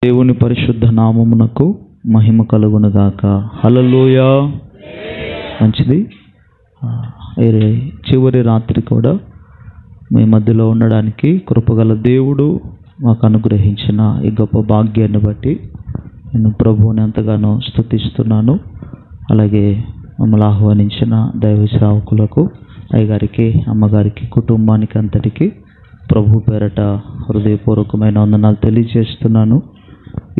దేవుని పరిశుద్ధ నామమునకు మహిమ కలుగునుగాక. హల్లెలూయా. మంచిది. చివరి రాత్రి కూడా మీ మధ్యలో ఉండడానికి కృపగల దేవుడు మాకు అనుగ్రహించిన ఈ గొప్ప భాగ్యాన్ని బట్టి నేను ప్రభువుని ఎంతగానో స్తుతిస్తున్నాను. అలాగే మమ్మల్ని ఆహ్వానించిన దైవ సేవకులకు, అయ్యగారికి, అమ్మగారికి, కుటుంబానికి అంతటికి ప్రభు పేరట హృదయపూర్వకమైన వందనాలు తెలియజేస్తున్నాను.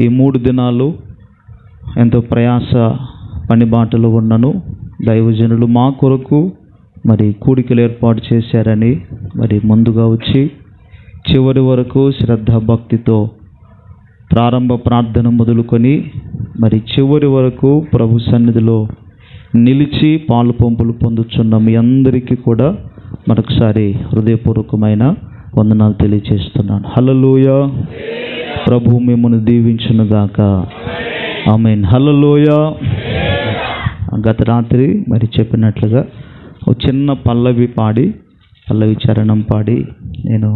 ఈ 3 దినాలు ఎంతో ప్రయాస పనిబాటలు ఉన్నను. దైవజనులు మా కొరకు మరి కూడికలు ఏర్పాటు చేశారని మరి ముందుగా వచ్చి చివరి వరకు శ్రద్ధాభక్తితో ప్రారంభ ప్రార్థన మొదలుకొని మరి చివరి వరకు ప్రభు సన్నిధిలో నిలిచి పాలు పంపులు పొందుచున్న మీ అందరికీ కూడా మరొకసారి హృదయపూర్వకమైన వందనాలు తెలియజేస్తున్నాను. హల్లెలూయా. ప్రభు మిమ్మల్ని దీవించునుగాక. ఆమేన్. హల్లెలూయా. గత రాత్రి మరి చెప్పినట్లుగా ఒక చిన్న పల్లవి చరణం పాడి నేను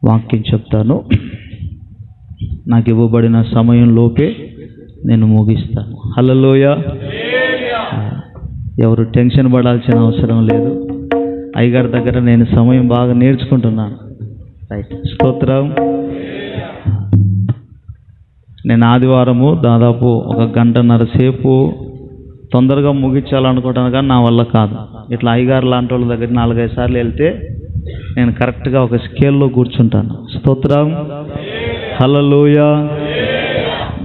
వాక్యం చెప్తాను. నాకు ఇవ్వబడిన సమయంలోపే నేను ముగిస్తాను. హల్లెలూయా. ఎవరు టెన్షన్ పడాల్సిన అవసరం లేదు. అయ్యగారి దగ్గర నేను సమయం బాగా నేర్చుకుంటున్నాను. రైట్. స్తోత్రం. నేను ఆదివారము దాదాపు 1 గంటన్నర సేపు తొందరగా ముగించాలనుకుంటాను, కానీ నా వల్ల కాదు. ఇట్లా అయ్యగారు లాంటి వాళ్ళ దగ్గర 4-5 సార్లు వెళ్తే నేను కరెక్ట్గా ఒక స్కేల్లో కూర్చుంటాను. స్తోత్రం. హల్లెలూయా.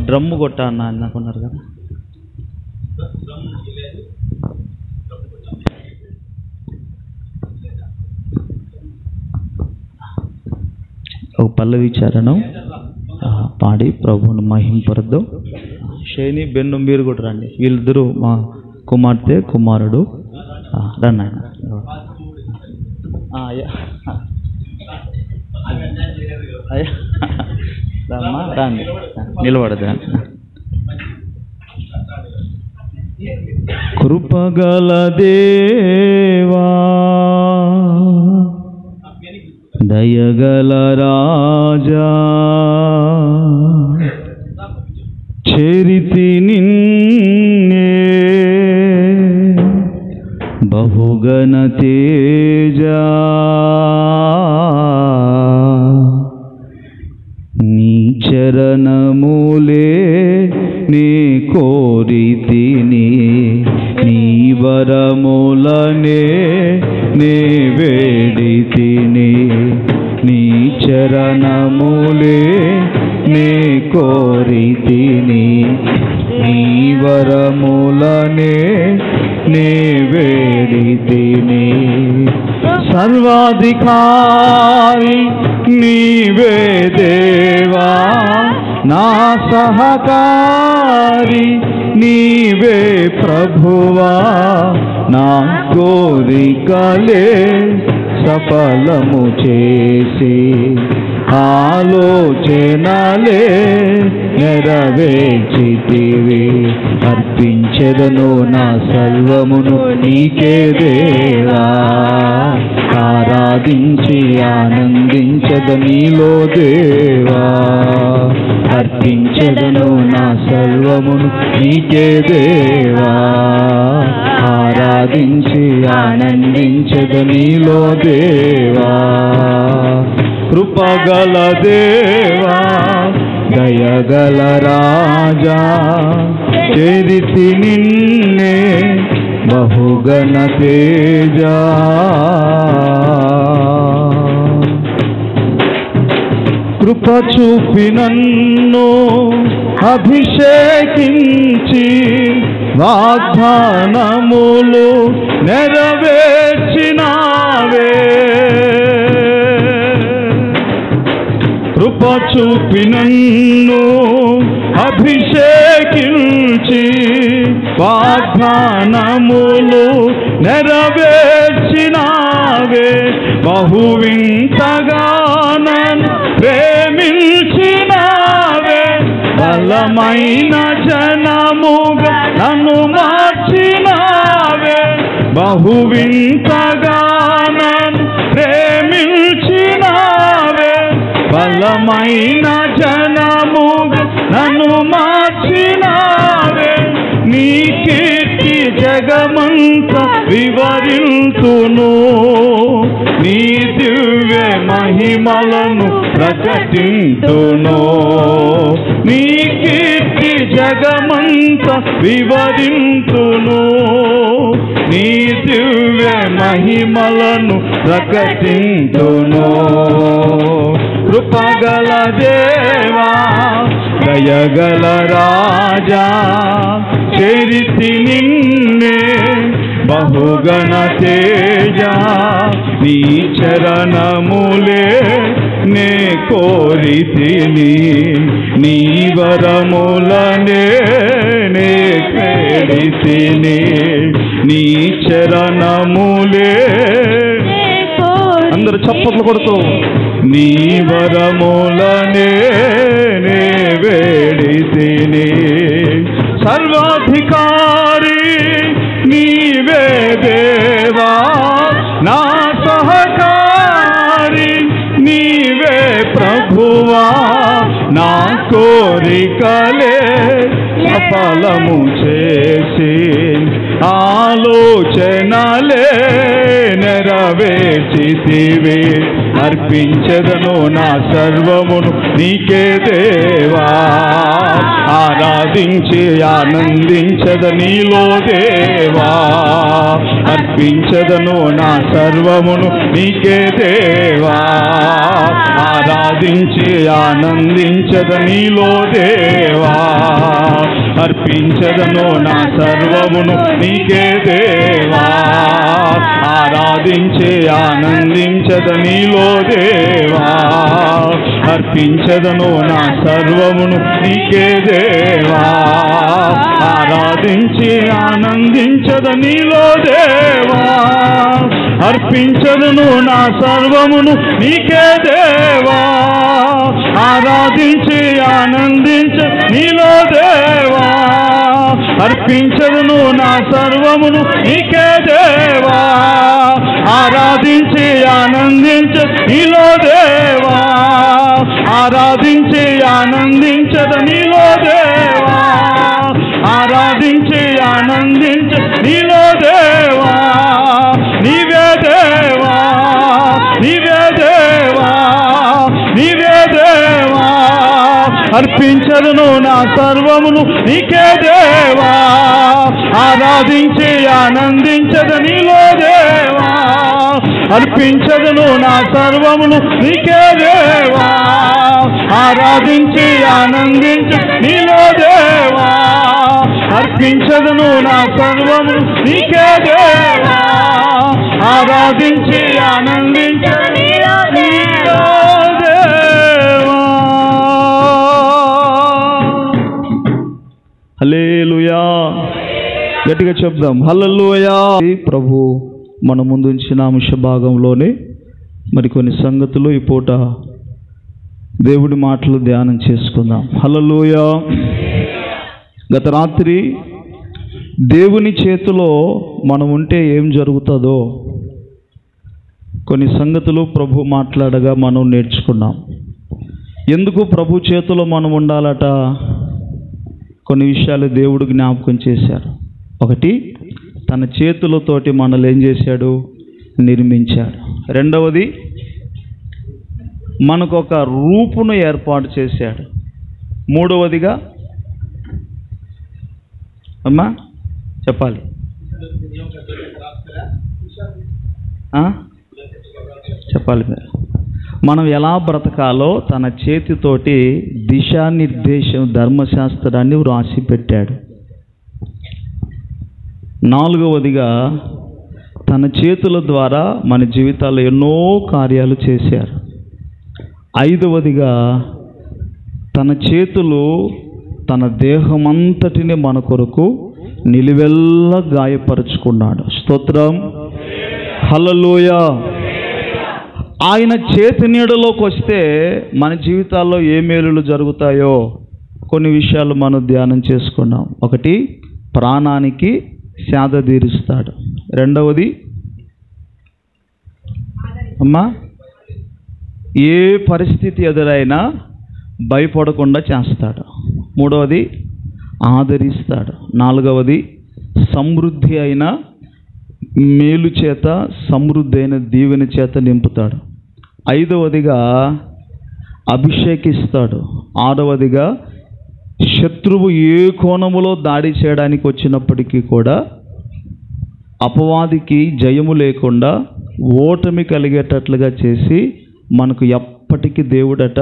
డ్రమ్ము కొట్టా అన్న అనుకున్నారు కదా. ఒక పల్లవి చరణం పాడి ప్రభువును మహింపరద్దాం. షైని, బెన్ను మీరు కూడా రండి. వీళ్ళిద్దరూ మా కుమార్తె కుమారుడు. రండి ఆయన. రండి, నిలబడదు. కృపగల దేవా, దయగల రాజా, చేరితి నిన్నే బహుగణ తేజా, నీ చరణములే నీ కోరితిని, నీ వరములనే నే వేడితిని, నీ చరణములే నే కోరితిని, నీ వరములనే నే వేడితిని. సర్వాధికారి నీవే దేవా, నా సహకారి నీవే ప్రభువా, నా కోరికలే సఫలము చేసి ఆలోచనలే నెరవేర్చితివి. అర్పించెదను నా సర్వమును నీకే దేవా, ఆరాధించి ఆనందించద నీలో దేవా. అర్పించెదను నా సర్వమును నీకే దేవా, ఆరాధించి ఆనందించద నీలో దేవా. కృపగల దేవా, దయగల రాజా, చేరితి నిన్నే బహుగణ తేజా. కృప చూపి నన్ను అభిషేకించి వాగ్దానములు నెరవేర్చినావే. కృప చూపి నన్ను అభిషేకించి వాగ్దానములు నెరవేర్చినావే. బహువింతగా నన్ను ప్రేమించినావే, బలమైన జనముగా నన్ను మార్చినావే. బహువింతగా నన్ను ప్రేమించినావే, బలమైన జనముగా నీ కీర్తి జగమంత వివరింతును, నీ దివ్య మహిమలను ప్రకటింతును. నీ కీర్తి జగమంత వివరింతును, నీ దివ్య మహిమలను ప్రకటింతును. కృపగల దేవా, దయగల రాజా, చేరితి నిన్నే బహుగణ తేజ, నీ చరణములే నే కోరితిని, నీ వరములనే నే కేడితిని, నీ చరణములే. అందరూ చప్పట్లు కొడుతూ నీ వరములనే నే వేడితిని. సర్వాధికారి నీవే దేవా, నా సహకారి నీవే ప్రభువా, నా కోరికలే సఫలము చేసి ఆలోచనలే నెరవేర్చితివి. అర్పించదను నా సర్వమును నీకే దేవా, ఆరాధించి ఆనందించద నీలో దేవా. అర్పించదను నా సర్వమును నీకే దేవా, ఆరాధించి ఆనందించద నీలో దేవా. అర్పించదను నా సర్వమును నీకే దేవా, ఆరాధించి ఆనందించద నీలో దేవా. అర్పించదను నా సర్వమును నీకే దేవా, ఆరాధించి ఆనందించద నీలో దేవా. అర్పించదను నా సర్వమును నీకే దేవా, ఆరాధించి ఆనందించ నీలో దేవా. అర్పించదను నా సర్వమును నీకే దేవా, ఆరాధించి ఆనందించ నీలో దేవా. ఆరాధించి ఆనందించద నీలో దేవా, ఆరాధించి ఆనందించ నీలో దేవా. నీవే దేవా, నీవే దేవా, నీవే దేవా. అర్పించదును నా సర్వమును నీకే దేవా, ఆరాధించి ఆనందించద నీలో దేవా. అర్పించదును నా సర్వమును నీకే దేవా, ఆరాధించి ఆనందించ నీలో దేవా. అర్పించదును నా సర్వమును నీకే దేవా, ఆరాధించి ఆనందించ నీలో దేవా. హల్లెలూయా. గట్టిగా చెప్దాం హల్లెలూయా. ప్రభు మన ముందు ఉంచిన అంశ భాగంలోనే మరికొన్ని సంగతులు ఈ పూట దేవుడి మాటలు ధ్యానం చేసుకుందాం. హల్లెలూయా. గత రాత్రి దేవుని చేతిలో మనం ఉంటే ఏం జరుగుతుందో కొన్ని సంగతులు ప్రభు మాట్లాడగా మనం నేర్చుకున్నాం. ఎందుకు ప్రభు చేతిలో మనం ఉండాలట? కొన్ని విషయాలు దేవుడు జ్ఞాపకం చేశారు. ఒకటి, తన చేతులతోటి మనల్ని ఏం చేశాడు? నిర్మించాడు. రెండవది, మనకు ఒక రూపును ఏర్పాటు చేశాడు. మూడవదిగా అమ్మా చెప్పాలి, చెప్పాలి మీరు. మనం ఎలా బ్రతకాలో తన చేతితోటి దిశానిర్దేశం ధర్మశాస్త్రాన్ని వ్రాసి పెట్టాడు. నాలుగవదిగా, తన చేతుల ద్వారా మన జీవితాల్లో ఎన్నో కార్యాలు చేశారు. ఐదవదిగా, తన చేతులు తన దేహమంతటిని మన కొరకు నిలువెల్లా గాయపరుచుకున్నాడు. స్తోత్రం, హల్లెలూయా. ఆయన చేతి నీడలోకి వస్తే మన జీవితాల్లో ఏ మేలులు జరుగుతాయో కొన్ని విషయాలు మనం ధ్యానం చేసుకున్నాం. ఒకటి, ప్రాణానికి సేద తీరుస్తాడు. రెండవది అమ్మా, ఏ పరిస్థితి ఎదురైనా భయపడకుండా చేస్తాడు. మూడవది, ఆదరిస్తాడు. 4వది సమృద్ధి అయిన మేలు చేత, సమృద్ధి అయిన దీవెన చేత నింపుతాడు. 5వదిగా అభిషేకిస్తాడు. 6వదిగా శత్రువు ఏ కోణములో దాడి చేయడానికి వచ్చినప్పటికీ కూడా అపవాదికి జయము లేకుండా ఓటమి కలిగేటట్లుగా చేసి మనకు ఎప్పటికీ దేవుడట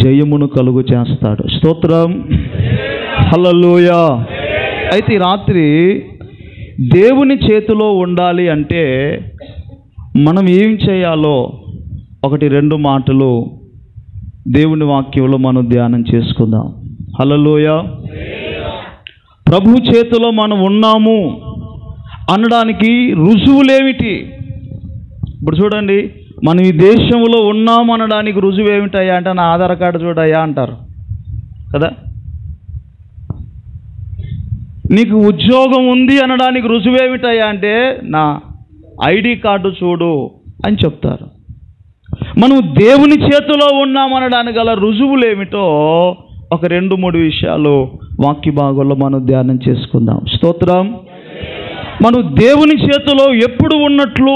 జయమును కలుగు చేస్తాడు. స్తోత్రం, హల్లెలూయా. అయితే ఈ రాత్రి దేవుని చేతిలో ఉండాలి అంటే మనం ఏం చేయాలో 1-2 మాటలు దేవుని వాక్యంలో మనం ధ్యానం చేసుకుందాం. హల్లెలూయా. ప్రభు చేతిలో మనం ఉన్నాము అనడానికి రుజువులేమిటి? ఇప్పుడు చూడండి, మనం ఈ దేశంలో ఉన్నాము అనడానికి రుజువు ఏమిటయ్యా అంటే నా ఆధార్ కార్డు చూడయ్యా అంటారు కదా. నీకు ఉద్యోగం ఉంది అనడానికి రుజువేమిటయ్యా అంటే నా ఐడి కార్డు చూడు అని చెప్తారు. మనం దేవుని చేతిలో ఉన్నామనడానికి గల రుజువులు ఏమిటో 1-2-3 విషయాలు వాక్య భాగంలో మనం ధ్యానం చేసుకుందాం. స్తోత్రం. మనం దేవుని చేతిలో ఎప్పుడు ఉన్నట్లు?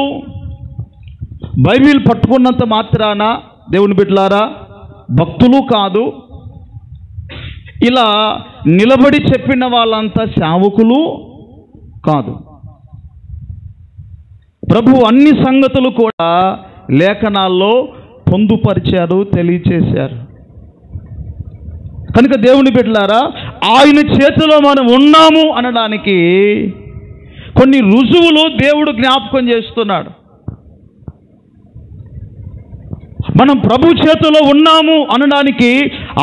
బైబిల్ పట్టుకున్నంత మాత్రాన దేవుని బిడ్డలారా భక్తులు కాదు, ఇలా నిలబడి చెప్పిన వాళ్ళంతా సేవకులు కాదు. ప్రభు అన్ని సంగతులు కూడా లేఖనాల్లో పొందుపరిచారు, తెలియచేశారు. కనుక దేవుని బిడ్డలారా ఆయన చేతిలో మనం ఉన్నాము అనడానికి కొన్ని రుజువులు దేవుడు జ్ఞాపకం చేస్తున్నాడు. మనం ప్రభు చేతిలో ఉన్నాము అనడానికి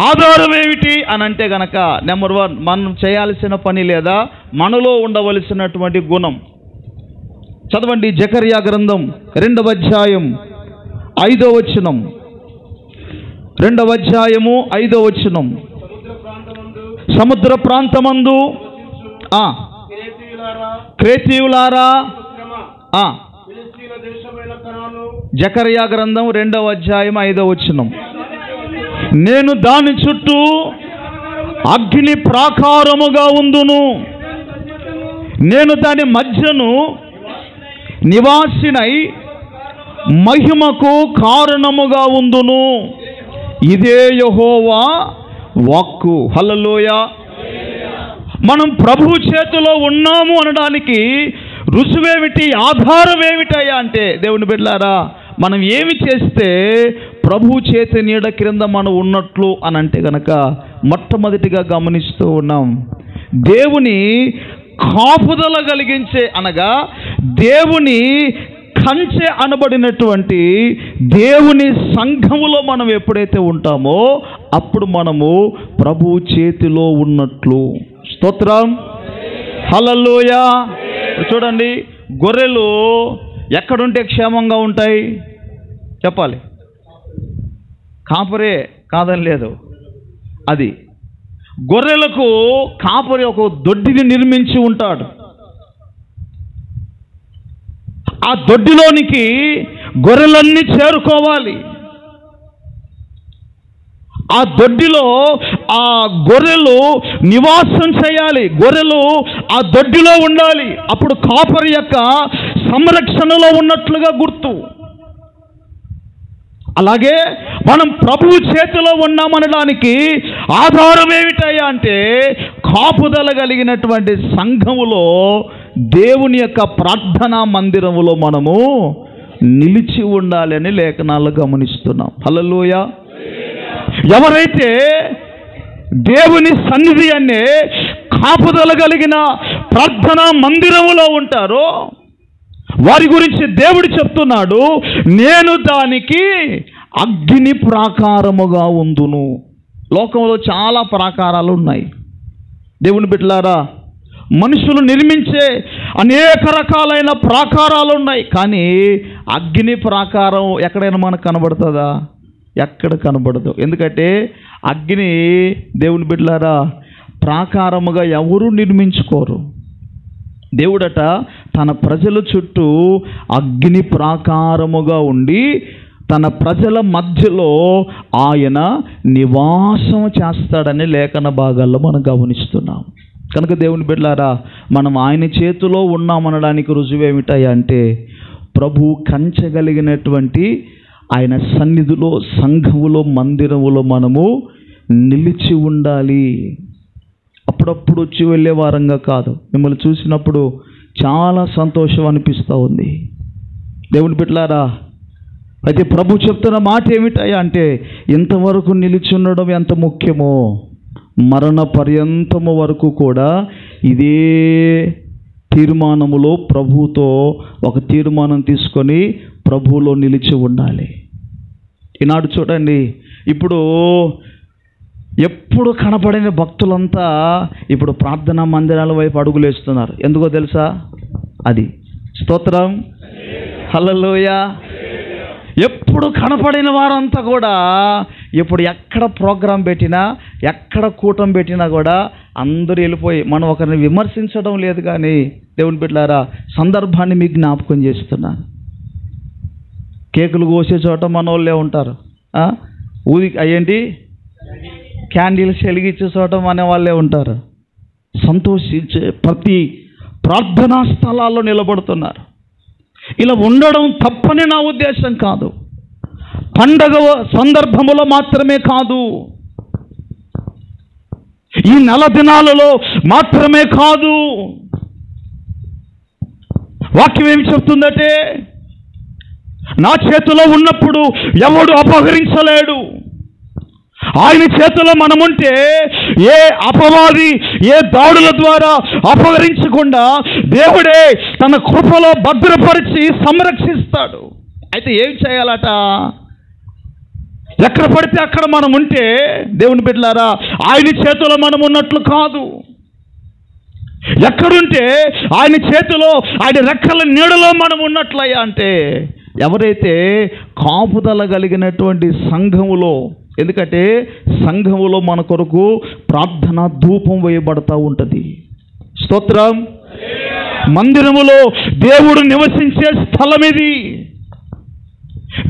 ఆధారం ఏమిటి అని అంటే గనక నెంబర్ 1 మనం చేయాల్సిన పని లేదా మనలో ఉండవలసినటువంటి గుణం. చదవండి జకర్యా గ్రంథం 2వ అధ్యాయం 5వ వచనం. 2వ అధ్యాయము 5వ వచనం. సముద్ర ప్రాంతమందు క్రేతీయులారా, జకర్యా గ్రంథం 2వ అధ్యాయం 5వ వచనం. నేను దాని చుట్టూ అగ్ని ప్రాకారముగా ఉందును, నేను దాని మధ్యను నివాసినై మహిమకు కారణముగా ఉందును. ఇదే యెహోవా వాక్కు. హల్లెలూయా. మనం ప్రభు చేతిలో ఉన్నాము అనడానికి రుజువేమిటి, ఆధారం ఏమిటయ్యా అంటే దేవుని బిడ్డలారా మనం ఏమి చేస్తే ప్రభు చేతి నీడ క్రింద మనం ఉన్నట్లు అని అంటే గనక మొట్టమొదటిగా గమనిస్తూ ఉన్నాం, దేవుని కాపుదల కలిగించే అనగా దేవుని కంచె అనబడినటువంటి దేవుని సంఘములో మనం ఎప్పుడైతే ఉంటామో అప్పుడు మనము ప్రభు చేతిలో ఉన్నట్లు. స్తోత్రం, హల్లెలూయా. చూడండి, గొర్రెలు ఎక్కడుంటే క్షేమంగా ఉంటాయి చెప్పాలి? కాపరే కాదని లేదు. అది గొర్రెలకు కాపరి ఒక దొడ్డిని నిర్మించి ఉంటాడు. ఆ దొడ్డిలోనికి గొర్రెలన్నీ చేరుకోవాలి. ఆ దొడ్డిలో ఆ గొర్రెలు నివాసం చేయాలి, గొర్రెలు ఆ దొడ్డిలో ఉండాలి. అప్పుడు కాపరి యొక్క సంరక్షణలో ఉన్నట్లుగా గుర్తు. అలాగే మనం ప్రభువు చేతిలో ఉన్నామనడానికి ఆధారం ఏమిటయ్యా అంటే కాపుదల కలిగినటువంటి సంఘములో దేవుని యొక్క ప్రార్థనా మందిరములో మనము నిలిచి ఉండాలి అని లేఖనాలు గమనిస్తున్నాం. హల్లెలూయా. ఎవరైతే దేవుని సన్నిధి అనే కాపుదల కలిగిన ప్రార్థనా మందిరములో ఉంటారో వారి గురించి దేవుడు చెప్తున్నాడు, నేను దానికి అగ్ని ప్రాకారముగా ఉందును. లోకంలో చాలా ప్రాకారాలు ఉన్నాయి దేవుని బిడ్డలారా. మనుషులు నిర్మించే అనేక రకాలైన ప్రాకారాలు ఉన్నాయి, కానీ అగ్ని ప్రాకారం ఎక్కడైనా మనకు కనబడుతుందా? ఎక్కడ కనబడదు. ఎందుకంటే అగ్ని దేవుని బిడ్డలారా ప్రాకారముగా ఎవరు నిర్మించుకోరు. దేవుడట తన ప్రజల చుట్టూ అగ్ని ప్రాకారముగా ఉండి తన ప్రజల మధ్యలో ఆయన నివాసం చేస్తాడని లేఖన భాగాల్లో మనం గమనిస్తున్నాం. కనుక దేవుని బిడ్డలారా, మనం ఆయన చేతిలో ఉన్నామనడానికి రుజువేమిటాయి అంటే ప్రభు కంచగలిగినటువంటి ఆయన సన్నిధిలో, సంఘములో, మందిరములో మనము నిలిచి ఉండాలి. అప్పుడప్పుడు వచ్చి వెళ్ళే వారంగా కాదు. మిమ్మల్ని చూసినప్పుడు చాలా సంతోషం అనిపిస్తూ ఉంది దేవుని బిడ్డలారా. అయితే ప్రభు చెప్తున్న మాట ఏమిటాయా అంటే ఇంతవరకు నిలిచి ఉండడం ఎంత ముఖ్యమో, మరణ పర్యంతము వరకు కూడా ఇదే తీర్మానములో ప్రభువుతో ఒక తీర్మానం తీసుకొని ప్రభువులో నిలిచి ఉండాలి. ఈనాడు చూడండి, ఇప్పుడు ఎప్పుడు కనపడిన భక్తులంతా ఇప్పుడు ప్రార్థనా మందిరాల వైపు అడుగులేస్తున్నారు. ఎందుకో తెలుసా? అది స్తోత్రం, హల్లెలూయా. ఎప్పుడు కనపడిన వారంతా కూడా ఇప్పుడు ఎక్కడ ప్రోగ్రాం పెట్టినా, ఎక్కడ కూటం పెట్టినా కూడా అందరూ వెళ్ళిపోయి, మనం ఒకరిని విమర్శించడం లేదు కానీ దేవుని బిడ్డలారా, సందర్భాన్ని మీకు జ్ఞాపకం చేస్తున్నాను. కేకులు కోసే చోట మన వాళ్ళే ఉంటారు, ఏంటి క్యాండిల్స్ వెలిగించే చోట మన వాళ్ళే ఉంటారు. సంతోషించే ప్రతి ప్రార్థనా స్థలాల్లో నిలబడుతున్నారు. ఇలా ఉండడం తప్పని నా ఉద్దేశం కాదు. పండగ సందర్భములో మాత్రమే కాదు, ఈ నెల దినాలలో మాత్రమే కాదు. వాక్యం ఏమి చెప్తుందంటే నా చేతిలో ఉన్నప్పుడు ఎవడు అపహరించలేడు. ఆయన చేతిలో మనముంటే ఏ అపవాది, ఏ దాడుల ద్వారా అపహరించకుండా దేవుడే తన కృపలో భద్రపరిచి సంరక్షిస్తాడు. అయితే ఏం చేయాలట? ఎక్కడ పడితే అక్కడ మనం ఉంటే దేవుని బిడ్డలారా, ఆయన చేతిలో మనం ఉన్నట్లు కాదు. ఎక్కడుంటే ఆయన చేతిలో, ఆయన రెక్కల నీడలో మనం ఉన్నట్లయ్యా అంటే ఎవరైతే కాపుదల కలిగినటువంటి సంఘములో, ఎందుకంటే సంఘములో మన కొరకు ప్రార్థన ధూపం వేయబడతా ఉంటుంది. స్తోత్రం. మందిరములో దేవుడు నివసించే స్థలం ఇది,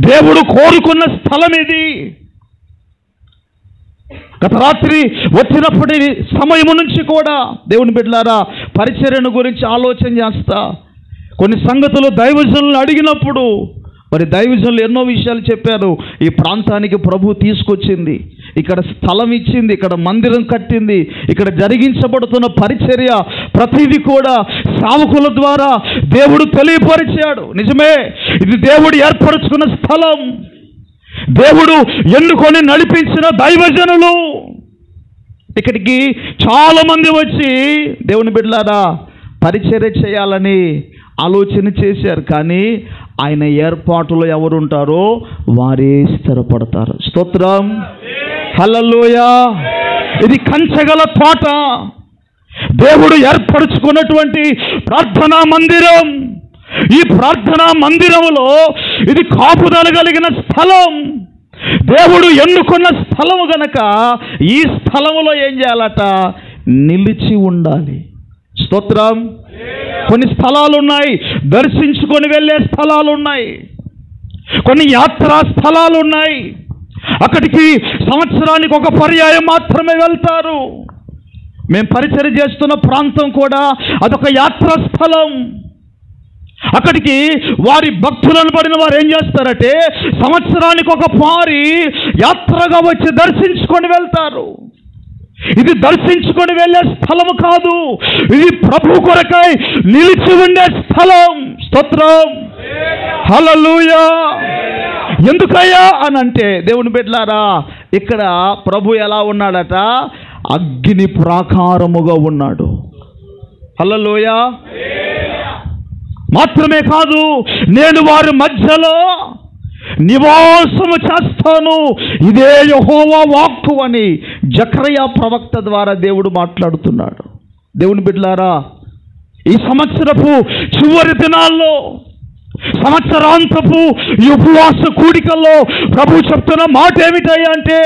దేవుడు కోరుకున్న స్థలం ఇది. గత రాత్రి వచ్చినప్పటి సమయము నుంచి కూడా దేవుని బిడ్డలారా పరిచర్యను గురించి ఆలోచన చేస్తా. కొన్ని సంగతులు దైవజనులను అడిగినప్పుడు మరి దైవజనులు ఎన్నో విషయాలు చెప్పారు. ఈ ప్రాంతానికి ప్రభు తీసుకొచ్చింది, ఇక్కడ స్థలం ఇచ్చింది, ఇక్కడ మందిరం కట్టింది, ఇక్కడ జరిగించబడుతున్న పరిచర్య ప్రతిదీ కూడా సేవకుల ద్వారా దేవుడు తెలియపరిచాడు. నిజమే, ఇది దేవుడు ఏర్పరచుకున్న స్థలం, దేవుడు ఎన్నుకొని నడిపించిన దైవజనులు. ఇక్కడికి చాలామంది వచ్చి దేవుని బిడ్డలారా పరిచర్య చేయాలని ఆలోచన చేశారు. కానీ ఆయన ఏర్పాటులో ఎవరుంటారో వారే స్థిరపడతారు. స్తోత్రం, హల్లెలూయా. ఇది కంచగల తోట, దేవుడు ఏర్పరచుకున్నటువంటి ప్రార్థనా మందిరం. ఈ ప్రార్థనా మందిరములో ఇది కాపుదల కలిగిన స్థలం, దేవుడు ఎన్నుకున్న స్థలము గనక ఈ స్థలములో ఏం చేయాలట? నిలిచి ఉండాలి. స్తోత్రం. కొన్ని స్థలాలు ఉన్నాయి, దర్శించుకొని వెళ్ళే స్థలాలు ఉన్నాయి, కొన్ని యాత్రా స్థలాలు ఉన్నాయి. అక్కడికి సంవత్సరానికి ఒక పర్యాయం మాత్రమే వెళ్తారు. మేము పరిచర్య చేస్తున్న ప్రాంతం కూడా అదొక యాత్రా స్థలం. అక్కడికి వారి భక్తులను పడిన వారు ఏం చేస్తారంటే సంవత్సరానికి ఒక పారి యాత్రగా వచ్చి దర్శించుకొని వెళ్తారు. ఇది దర్శించుకొని వెళ్ళే స్థలము కాదు, ఇది ప్రభు కొరకై నిలిచి ఉండే స్థలం. స్తోత్రం, హల్లెలూయా. ఎందుకయ్యా అని అంటే దేవుని బిడ్డలారా, ఇక్కడ ప్రభు ఎలా ఉన్నాడట? అగ్ని ప్రాకారముగా ఉన్నాడు. హల్లెలూయా. మాత్రమే కాదు, నేను వారి మధ్యలో నివాసము చేస్తాను, ఇదే యెహోవా వాక్కు అని జకర్యా ప్రవక్త ద్వారా దేవుడు మాట్లాడుతున్నాడు. దేవుని బిడ్డలారా, ఈ సంవత్సరపు చివరి దినాల్లో, సంవత్సరాంతపు ఈ ఉపవాస కూడికల్లో ప్రభు చెప్తున్న మాట ఏమిటయ్యా అంటే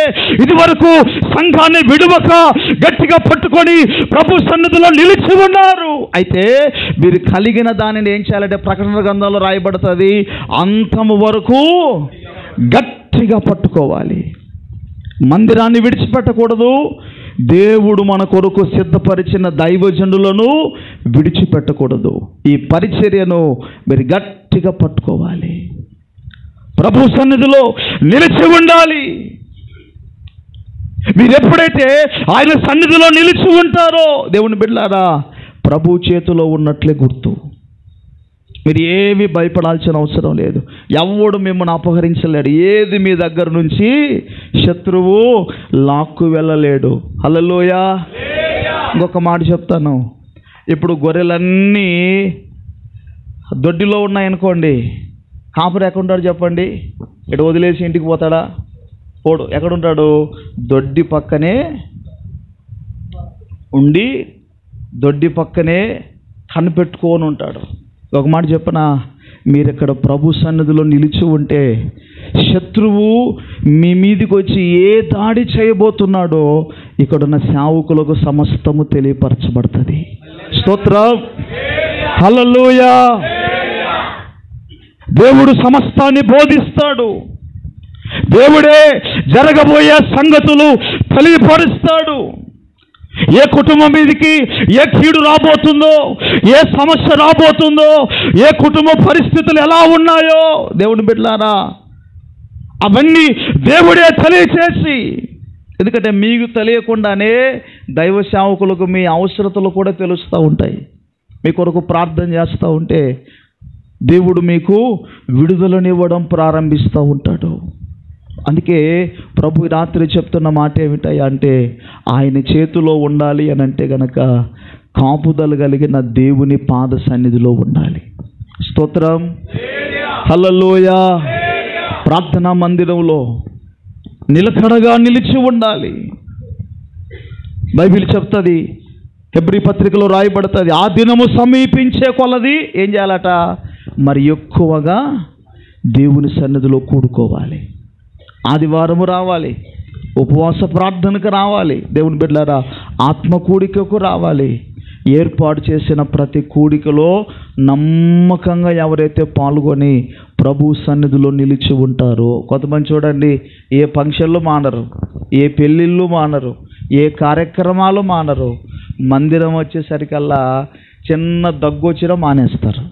ఇది వరకు సంఘాన్ని విడువక గట్టిగా పట్టుకొని ప్రభు సన్నిధిలో నిలిచి ఉన్నారు. అయితే మీరు కలిగిన దానిని ఏం చేయాలంటే ప్రకటన గ్రంథంలో రాయబడుతుంది, అంతము వరకు గట్టిగా పట్టుకోవాలి. మందిరాన్ని విడిచిపెట్టకూడదు. దేవుడు మన కొరకు సిద్ధపరిచిన దైవజనులను విడిచిపెట్టకూడదు. ఈ పరిచర్యను మీరు గట్టిగా పట్టుకోవాలి. ప్రభు సన్నిధిలో నిలిచి ఉండాలి. మీరు ఎప్పుడైతే ఆయన సన్నిధిలో నిలిచి ఉంటారో దేవుని బిడ్డలారా, ప్రభు చేతిలో ఉన్నట్లే గుర్తు. మీరు ఏమీ భయపడాల్సిన అవసరం లేదు. ఎవడు మిమ్మల్ని అపహరించలేడు. ఏది మీ దగ్గర నుంచి శత్రువు లాక్కు వెళ్ళలేడు. హల్లెలూయా. ఇంకొక మాట చెప్తాను. ఇప్పుడు గొర్రెలన్నీ దొడ్డిలో ఉన్నాయనుకోండి, కాపురు ఎక్కడుంటాడు చెప్పండి? ఇటు వదిలేసి ఇంటికి పోతాడా? పోడు. ఎక్కడుంటాడు? దొడ్డి పక్కనే ఉండి దొడ్డి పక్కనే కనిపెట్టుకొని ఉంటాడు. ఒక మాట చెప్పనా, మీరు ఇక్కడ ప్రభు సన్నిధిలో నిలిచి ఉంటే శత్రువు మీ మీదికి వచ్చి ఏ దాడి చేయబోతున్నాడో ఇక్కడున్న సేవకులకు సమస్తము తెలియపరచబడుతుంది. స్తోత్రం. హల్లెలూయా. దేవుడు సమస్తాన్ని బోధిస్తాడు. దేవుడే జరగబోయే సంగతులు తెలియపరుస్తాడు. ఏ కుటుంబం మీదకి ఏ కీడు రాబోతుందో, ఏ సమస్య రాబోతుందో, ఏ కుటుంబ పరిస్థితులు ఎలా ఉన్నాయో దేవుని బిడ్డలారా అవన్నీ దేవుడే తెలియచేసి, ఎందుకంటే మీకు తెలియకుండానే దైవ సేవకులకు మీ అవసరతలు కూడా తెలుస్తూ ఉంటాయి. మీ కొరకు ప్రార్థన చేస్తూ ఉంటే దేవుడు మీకు విడుదలనివ్వడం ప్రారంభిస్తూ ఉంటాడు. అందుకే ప్రభు రాత్రి చెప్తున్న మాట ఏమిటయ్యా అంటే, ఆయన చేతిలో ఉండాలి అని అంటే గనక కాపుదల కలిగిన దేవుని పాద సన్నిధిలో ఉండాలి. స్తోత్రం. హల్లెలూయా. ప్రార్థనా మందిరంలో నిలకడగా నిలిచి ఉండాలి. బైబిల్ చెప్తుంది, హెబ్రీ పత్రికలో రాయబడుతుంది, ఆ దినము సమీపించే కొలది ఏం చేయాలట? మరి ఎక్కువగా దేవుని సన్నిధిలో కూడుకోవాలి. ఆదివారము రావాలి, ఉపవాస ప్రార్థనకు రావాలి. దేవుని బిడ్డలారా, ఆత్మ కూడికకు రావాలి. ఏర్పాటు చేసిన ప్రతి కూడికలో నమ్మకంగా ఎవరైతే పాల్గొని ప్రభు సన్నిధిలో నిలిచి ఉంటారో, కొంతమంది చూడండి, ఏ ఫంక్షన్లు మానరు, ఏ పెళ్ళిళ్ళు మానరు, ఏ కార్యక్రమాలు మానరు, మందిరం వచ్చేసరికల్లా చిన్న దగ్గు వచ్చినా మానేస్తారు.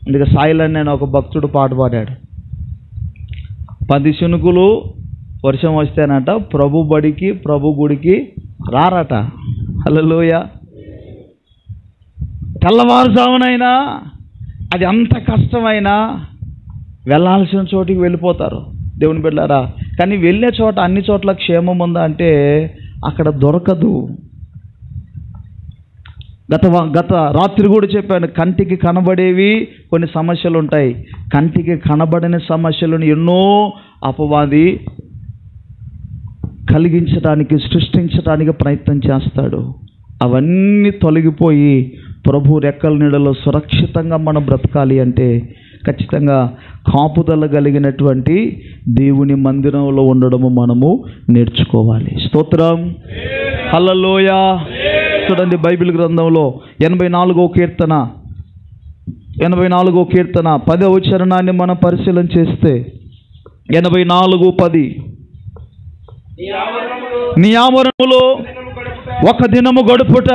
అందుకే సాయిలని నేను ఒక భక్తుడు పాట పాడాడు, 10 శునుకులు వర్షం వస్తేనట ప్రభు బడికి ప్రభు గుడికి రారట. హల్లెలూయా. తెల్లవారుజామునైనా అది అంత కష్టమైనా వెళ్ళాల్సిన చోటికి వెళ్ళిపోతారు దేవుని బిడ్డలారా. కానీ వెళ్ళే చోట అన్ని చోట్ల క్షేమం ఉందా అంటే అక్కడ దొరకదు. గత రాత్రి కూడా చెప్పాను, కంటికి కనబడేవి కొన్ని సమస్యలు ఉంటాయి, కంటికి కనబడని సమస్యలను ఎన్నో అపవాది కలిగించడానికి సృష్టించడానికి ప్రయత్నం చేస్తాడు. అవన్నీ తొలగిపోయి ప్రభు రెక్కల నీడలో సురక్షితంగా మనం బ్రతకాలి అంటే ఖచ్చితంగా కాపుదల కలిగినటువంటి దేవుని మందిరంలో ఉండడము మనము నేర్చుకోవాలి. స్తోత్రం. హల్లెలూయా. చూడండి బైబిల్ గ్రంథంలో 84వ కీర్తన 10వ చరణాన్ని మనం పరిశీలన చేస్తే 84:10, నీ ఆవరణములో ఒక దినము గడుపుట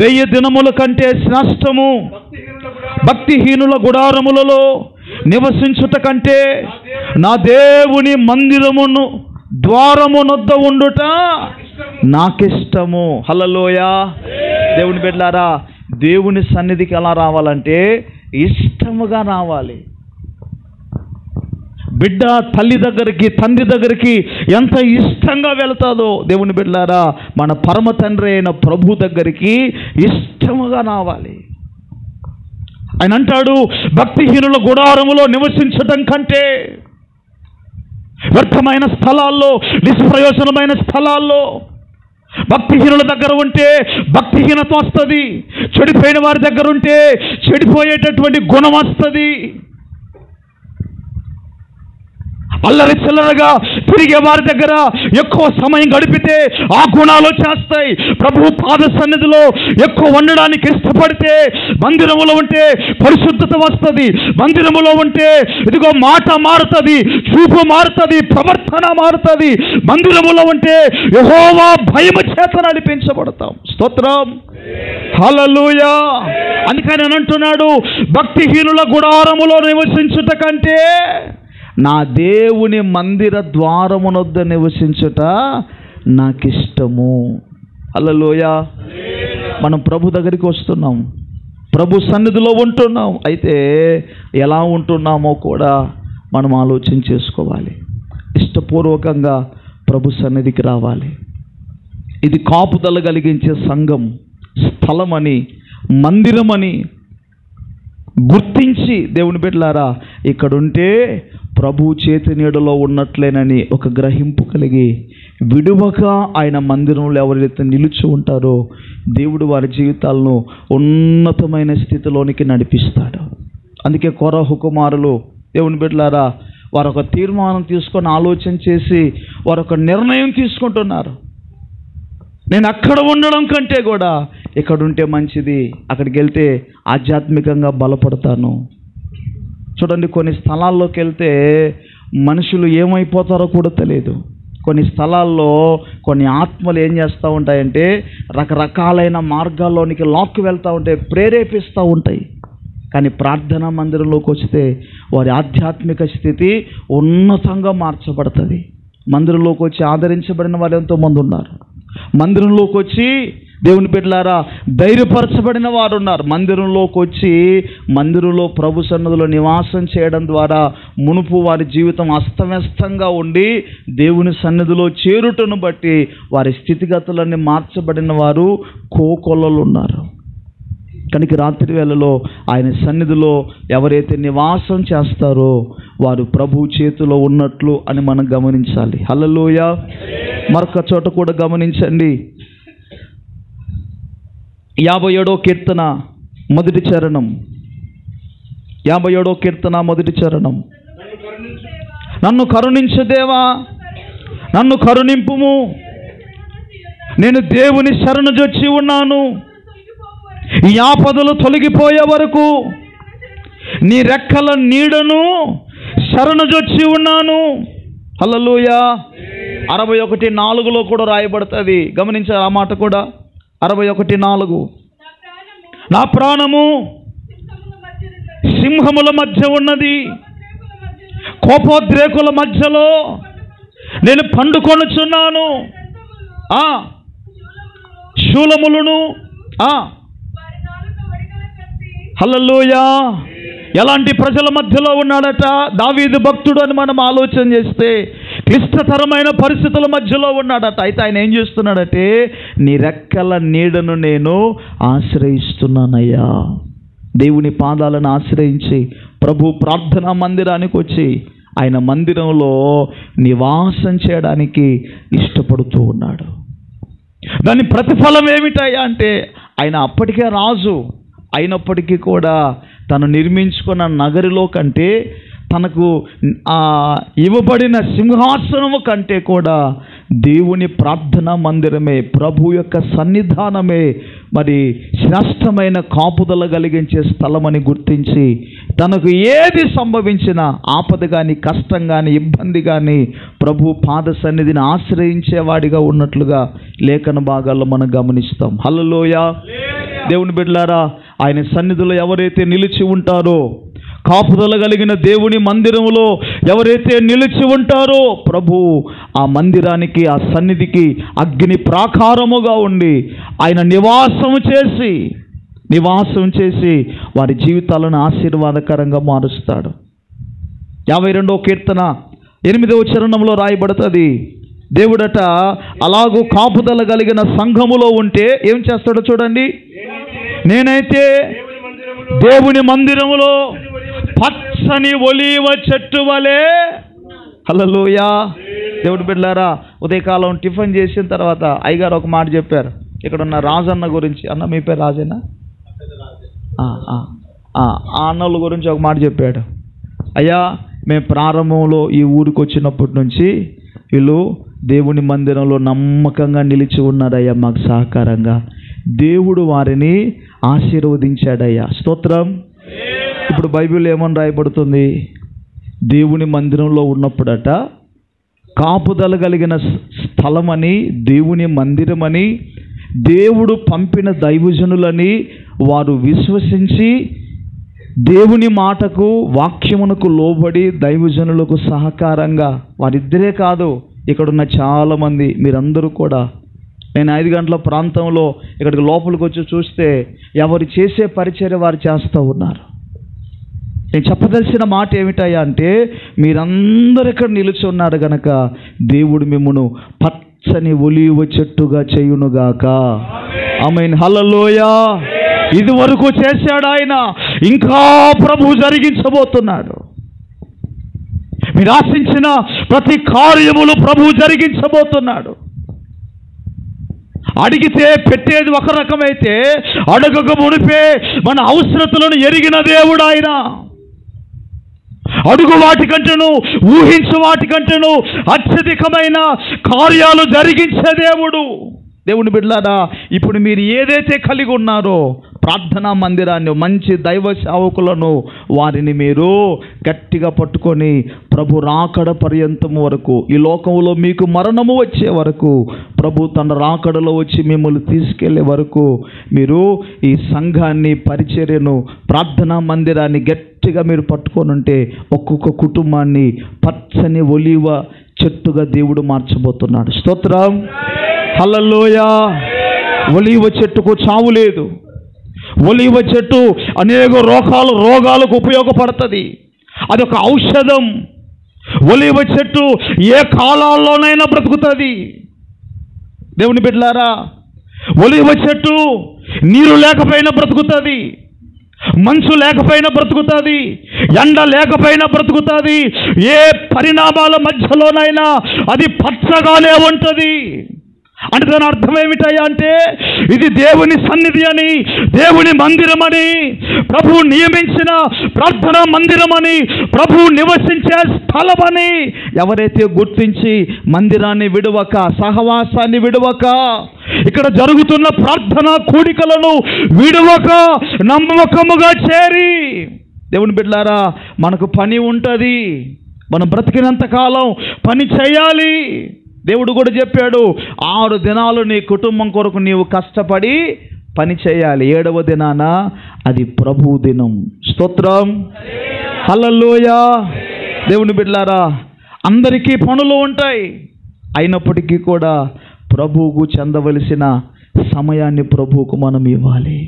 1000 దినముల కంటే శ్రేష్టము, భక్తిహీనుల గుడారములలో నివసించుట కంటే నా దేవుని మందిరమును ద్వారమునొద్ద ఉండుట నాకిష్టము. హల్లెలూయా. దేవుని బిడ్డలారా, దేవుని సన్నిధికి ఎలా రావాలంటే ఇష్టముగా రావాలి. బిడ్డ తల్లి దగ్గరికి తండ్రి దగ్గరికి ఎంత ఇష్టంగా వెళతాదో దేవుని బిడ్డలారా, మన పరమ తండ్రి అయిన ప్రభు దగ్గరికి ఇష్టముగా రావాలి. ఆయన అంటాడు, భక్తిహీనుల గుడారములో నివసించటం కంటే, వ్యర్థమైన స్థలాల్లో, నిష్ప్రయోజనమైన స్థలాల్లో భక్తిహీనుల దగ్గర ఉంటే భక్తిహీనత వస్తుంది, చెడిపోయిన వారి దగ్గర ఉంటే చెడిపోయేటటువంటి గుణం వస్తుంది. అల్లరి చిల్లరగా తిరిగే వారి దగ్గర ఎక్కువ సమయం గడిపితే ఆ గుణాలు వచ్చేస్తాయి. ప్రభు పాద సన్నిధిలో ఎక్కువ ఉండడానికి ఇష్టపడితే మందిరములో ఉంటే పరిశుద్ధత వస్తుంది. మందిరములో ఉంటే ఇదిగో మాట మారుతుంది, చూపు మారుతుంది, ప్రవర్తన మారుతుంది. మందిరములో ఉంటే యెహోవా భయము చేత నడిపించబడతాం. స్తోత్రం, హల్లెలూయా. అందుకని నేను అంటున్నాడు, భక్తిహీనుల గుడారములో నివసించుట కంటే నా దేవుని మందిర ద్వారమునొద్ద నివసించుట నాకిష్టము. హల్లెలూయా. మనం ప్రభు దగ్గరికి వస్తున్నాం, ప్రభు సన్నిధిలో ఉంటున్నాం. అయితే ఎలా ఉంటున్నామో కూడా మనం ఆలోచన చేసుకోవాలి. ఇష్టపూర్వకంగా ప్రభు సన్నిధికి రావాలి. ఇది కాపుదల కలిగించే సంఘం, స్థలమని, మందిరమని గుర్తించి దేవుని బిడ్డలారా ఇక్కడుంటే ప్రభు చేతి నీడలో ఉన్నట్లేనని ఒక గ్రహింపు కలిగి విడువక ఆయన మందిరంలో ఎవరైతే నిలిచి ఉంటారో దేవుడు వారి జీవితాలను ఉన్నతమైన స్థితిలోనికి నడిపిస్తాడు. అందుకే కోరహు కుమారులు దేవుని బిడ్డలారా వారు ఒక తీర్మానం తీసుకొని ఆలోచన చేసి వారు ఒక నిర్ణయం తీసుకుంటున్నారు. నేను అక్కడ ఉండడం కంటే కూడా ఇక్కడ ఉంటే మంచిది, అక్కడికి వెళ్తే ఆధ్యాత్మికంగా బలపడతాను. చూడండి, కొన్ని స్థలాల్లోకి వెళ్తే మనుషులు ఏమైపోతారో కూడా తెలియదు. కొన్ని స్థలాల్లో కొన్ని ఆత్మలు ఏం చేస్తూ ఉంటాయంటే రకరకాలైన మార్గాల్లోనికి లాక్కి వెళ్తూ ఉంటాయి, ప్రేరేపిస్తూ ఉంటాయి. కానీ ప్రార్థనా మందిరంలోకి వస్తే వారి ఆధ్యాత్మిక స్థితి ఉన్నతంగా మార్చబడుతుంది. మందిరంలోకి వచ్చి ఆదరించబడిన వారు ఎంతోమంది ఉన్నారు. మందిరంలోకి వచ్చి దేవుని బిడ్డలారా ధైర్యపరచబడిన వారు ఉన్నారు. మందిరంలోకి వచ్చి మందిరంలో ప్రభు సన్నిధిలో నివాసం చేయడం ద్వారా మునుపు వారి జీవితం అస్తవ్యస్తంగా ఉండి దేవుని సన్నిధిలో చేరుటను బట్టి వారి స్థితిగతులన్నీ మార్చబడిన వారు కోకొల్లలు ఉన్నారు. కనుక రాత్రి వేళలో ఆయన సన్నిధిలో ఎవరైతే నివాసం చేస్తారో వారు ప్రభు చేతిలో ఉన్నట్లు అని మనం గమనించాలి. హల్లెలూయా. మరొక చోట కూడా గమనించండి, 57వ కీర్తన మొదటి చరణం. 57వ కీర్తన మొదటి చరణం. నన్ను కరుణించు దేవా, నన్ను కరుణింపుము, నేను దేవుని శరణుజొచ్చి ఉన్నాను. ఈ ఆపదలు తొలగిపోయే వరకు నీ రెక్కల నీడను శరణుజొచ్చి ఉన్నాను. హల్లెలూయా. 61:4 కూడా రాయబడుతుంది. గమనించారు ఆ మాట కూడా. 61:4 నా ప్రాణము సింహముల మధ్య ఉన్నది, కోపోద్రేకుల మధ్యలో నేను పండుకొనుచున్నాను. శూలములను హల్లెలూయా. ఎలాంటి ప్రజల మధ్యలో ఉన్నాడట దావీదు భక్తుడు అని మనం ఆలోచన చేస్తే క్లిష్టతరమైన పరిస్థితుల మధ్యలో ఉన్నాడట. అయితే ఆయన ఏం చేస్తున్నాడంటే నీ రెక్కల నీడను నేను ఆశ్రయిస్తున్నానయ్యా. దేవుని పాదాలను ఆశ్రయించి ప్రభు ప్రార్థనా మందిరానికి వచ్చి ఆయన మందిరంలో నివాసం చేయడానికి ఇష్టపడుతూ ఉన్నాడు. దాని ప్రతిఫలం ఏమిటయ్యా అంటే ఆయన అప్పటికే రాజు అయినప్పటికీ కూడా తను నిర్మించుకున్న నగరిలో కంటే తనకు ఇవ్వబడిన సింహాసనము కంటే కూడా దేవుని ప్రార్థనా మందిరమే, ప్రభు యొక్క సన్నిధానమే మరి శ్రేష్టమైన కాపుదల కలిగించే స్థలమని గుర్తించి తనకు ఏది సంభవించినా ఆపద కానీ కష్టం కానీ ఇబ్బంది కానీ ప్రభు పాద సన్నిధిని ఆశ్రయించేవాడిగా ఉన్నట్లుగా లేఖన భాగాల్లో మనం గమనిస్తాం. హల్లెలూయా. దేవుని బిడ్డలారా ఆయన సన్నిధిలో ఎవరైతే నిలిచి ఉంటారో, కాపుదల కలిగిన దేవుని మందిరములో ఎవరైతే నిలిచి ఉంటారో ప్రభు ఆ మందిరానికి ఆ సన్నిధికి అగ్ని ప్రాకారముగా ఉండి ఆయన నివాసం చేసి వారి జీవితాలను ఆశీర్వాదకరంగా మారుస్తాడు. 52వ కీర్తన 8వ చరణంలో రాయబడుతుంది, దేవుడట అలాగూ కాపుదల కలిగిన సంఘములో ఉంటే ఏం చేస్తాడో చూడండి. నేనైతే దేవుని మందిరములో పచ్చని ఒలీవ చెట్టు వలె. హల్లెలూయా. దేవుడి బిడ్డలారా ఉదయకాలం టిఫిన్ చేసిన తర్వాత అయ్యగారు ఒక మాట చెప్పారు. ఇక్కడ ఉన్న రాజన్న గురించి, అన్న మీ పేరు రాజేనా? ఆ అన్నోళ్ళ గురించి ఒక మాట చెప్పాడు. అయ్యా మేము ప్రారంభంలో ఈ ఊరికి వచ్చినప్పటి నుంచి వీళ్ళు దేవుని మందిరంలో నమ్మకంగా నిలిచి ఉన్నారయ్యా, మాకు సహకారంగా. దేవుడు వారిని ఆశీర్వదించాడయ్యా. స్తోత్రం. ఇప్పుడు బైబిల్ ఏమని రాయబడుతుంది? దేవుని మందిరంలో ఉన్నప్పుడట కాపుదల కలిగిన స్థలమని, దేవుని మందిరమని, దేవుడు పంపిన దైవజనులని వారు విశ్వసించి దేవుని మాటకు, వాక్యమునకు లోబడి దైవజనులకు సహకారంగా, వారిద్దరే కాదు, ఇక్కడున్న చాలామంది మీరందరూ కూడా, నేను 5 గంటల ప్రాంతంలో ఇక్కడికి లోపలికి వచ్చి చూస్తే ఎవరు చేసే పరిచర్య వారు చేస్తూ ఉన్నారు. నేను చెప్పదలసిన మాట ఏమిటయ్యా అంటే, మీరందరూ ఇక్కడ నిలిచి ఉన్నారు గనక దేవుడు మిమ్మును పచ్చని ఒలీవ చెట్టుగా చేయునుగాక. ఆమేన్. హల్లెలూయా. ఇది వరకు చేశాడు ఆయన, ఇంకా ప్రభు జరిగించబోతున్నాడు. మీరు ఆశించిన ప్రతి కార్యములు ప్రభు జరిగించబోతున్నాడు. అడిగితే పెట్టేది ఒక రకమైతే, అడగక మునిపే మన అవసరతలను ఎరిగిన దేవుడు ఆయన. అడుగు వాటికంటేను, ఊహించు వాటికంటేను అత్యధికమైన కార్యాలు జరిగించే దేవుడు. దేవుని బిడ్డలారా, ఇప్పుడు మీరు ఏదైతే కలిగి ఉన్నారో ప్రార్థనా మందిరాన్ని, మంచి దైవ సేవకులను, వారిని మీరు గట్టిగా పట్టుకొని ప్రభు రాకడ పర్యంతం వరకు, ఈ లోకంలో మీకు మరణము వచ్చే వరకు, ప్రభు తన రాకడలో వచ్చి మిమ్మల్ని తీసుకెళ్లే వరకు మీరు ఈ సంఘాన్ని, పరిచర్యను, ప్రార్థనా మందిరాన్ని గట్టిగా మీరు పట్టుకొని ఉంటే ఒక్కొక్క కుటుంబాన్ని పచ్చని ఒలీవ చెట్టుగా దేవుడు మార్చబోతున్నాడు. స్తోత్రం. హల్లెలూయా. ఒలీవ చెట్టుకు చావు లేదు. ఒలీవ చెట్టు అనేక రోగాలకు ఉపయోగపడుతుంది. అదొక ఔషధం. ఒలీవ చెట్టు ఏ కాలాల్లోనైనా బ్రతుకుతుంది. దేవుని బిడ్డలారా, ఒలీవ చెట్టు నీరు లేకపోయినా బ్రతుకుతుంది, మంచు లేకపోయినా బ్రతుకుతుంది, ఎండ లేకపోయినా బ్రతుకుతుంది. ఏ పరిణామాల మధ్యలోనైనా అది పచ్చగానే ఉంటుంది. అంటే దాని అర్థం ఏమిటయ్యా అంటే, ఇది దేవుని సన్నిధి అని, దేవుని మందిరమని, ప్రభువు నియమించిన ప్రార్థనా మందిరమని, ప్రభువు నివసించే స్థలమని ఎవరైతే గుర్తించి మందిరాన్ని విడవక, సహవాసాన్ని విడవక, ఇక్కడ జరుగుతున్న ప్రార్థనా కూడికలను విడవక నమ్మకముగా చేరి, దేవుని బిడ్డలారా, మనకు పని ఉంటుంది. మనం బ్రతికినంత కాలం పని చేయాలి. దేవుడు కూడా చెప్పాడు, 6 దినాలు నీ కుటుంబం కొరకు నీవు కష్టపడి పని చేయాలి, 7వ దినాన అది ప్రభు దినం. స్తోత్రం. హల్లెలూయా. దేవుని బిడ్డలారా, అందరికీ పనులు ఉంటాయి, అయినప్పటికీ కూడా ప్రభువుకు చెందవలసిన సమయాన్ని ప్రభువుకు మనం ఇవ్వాలి.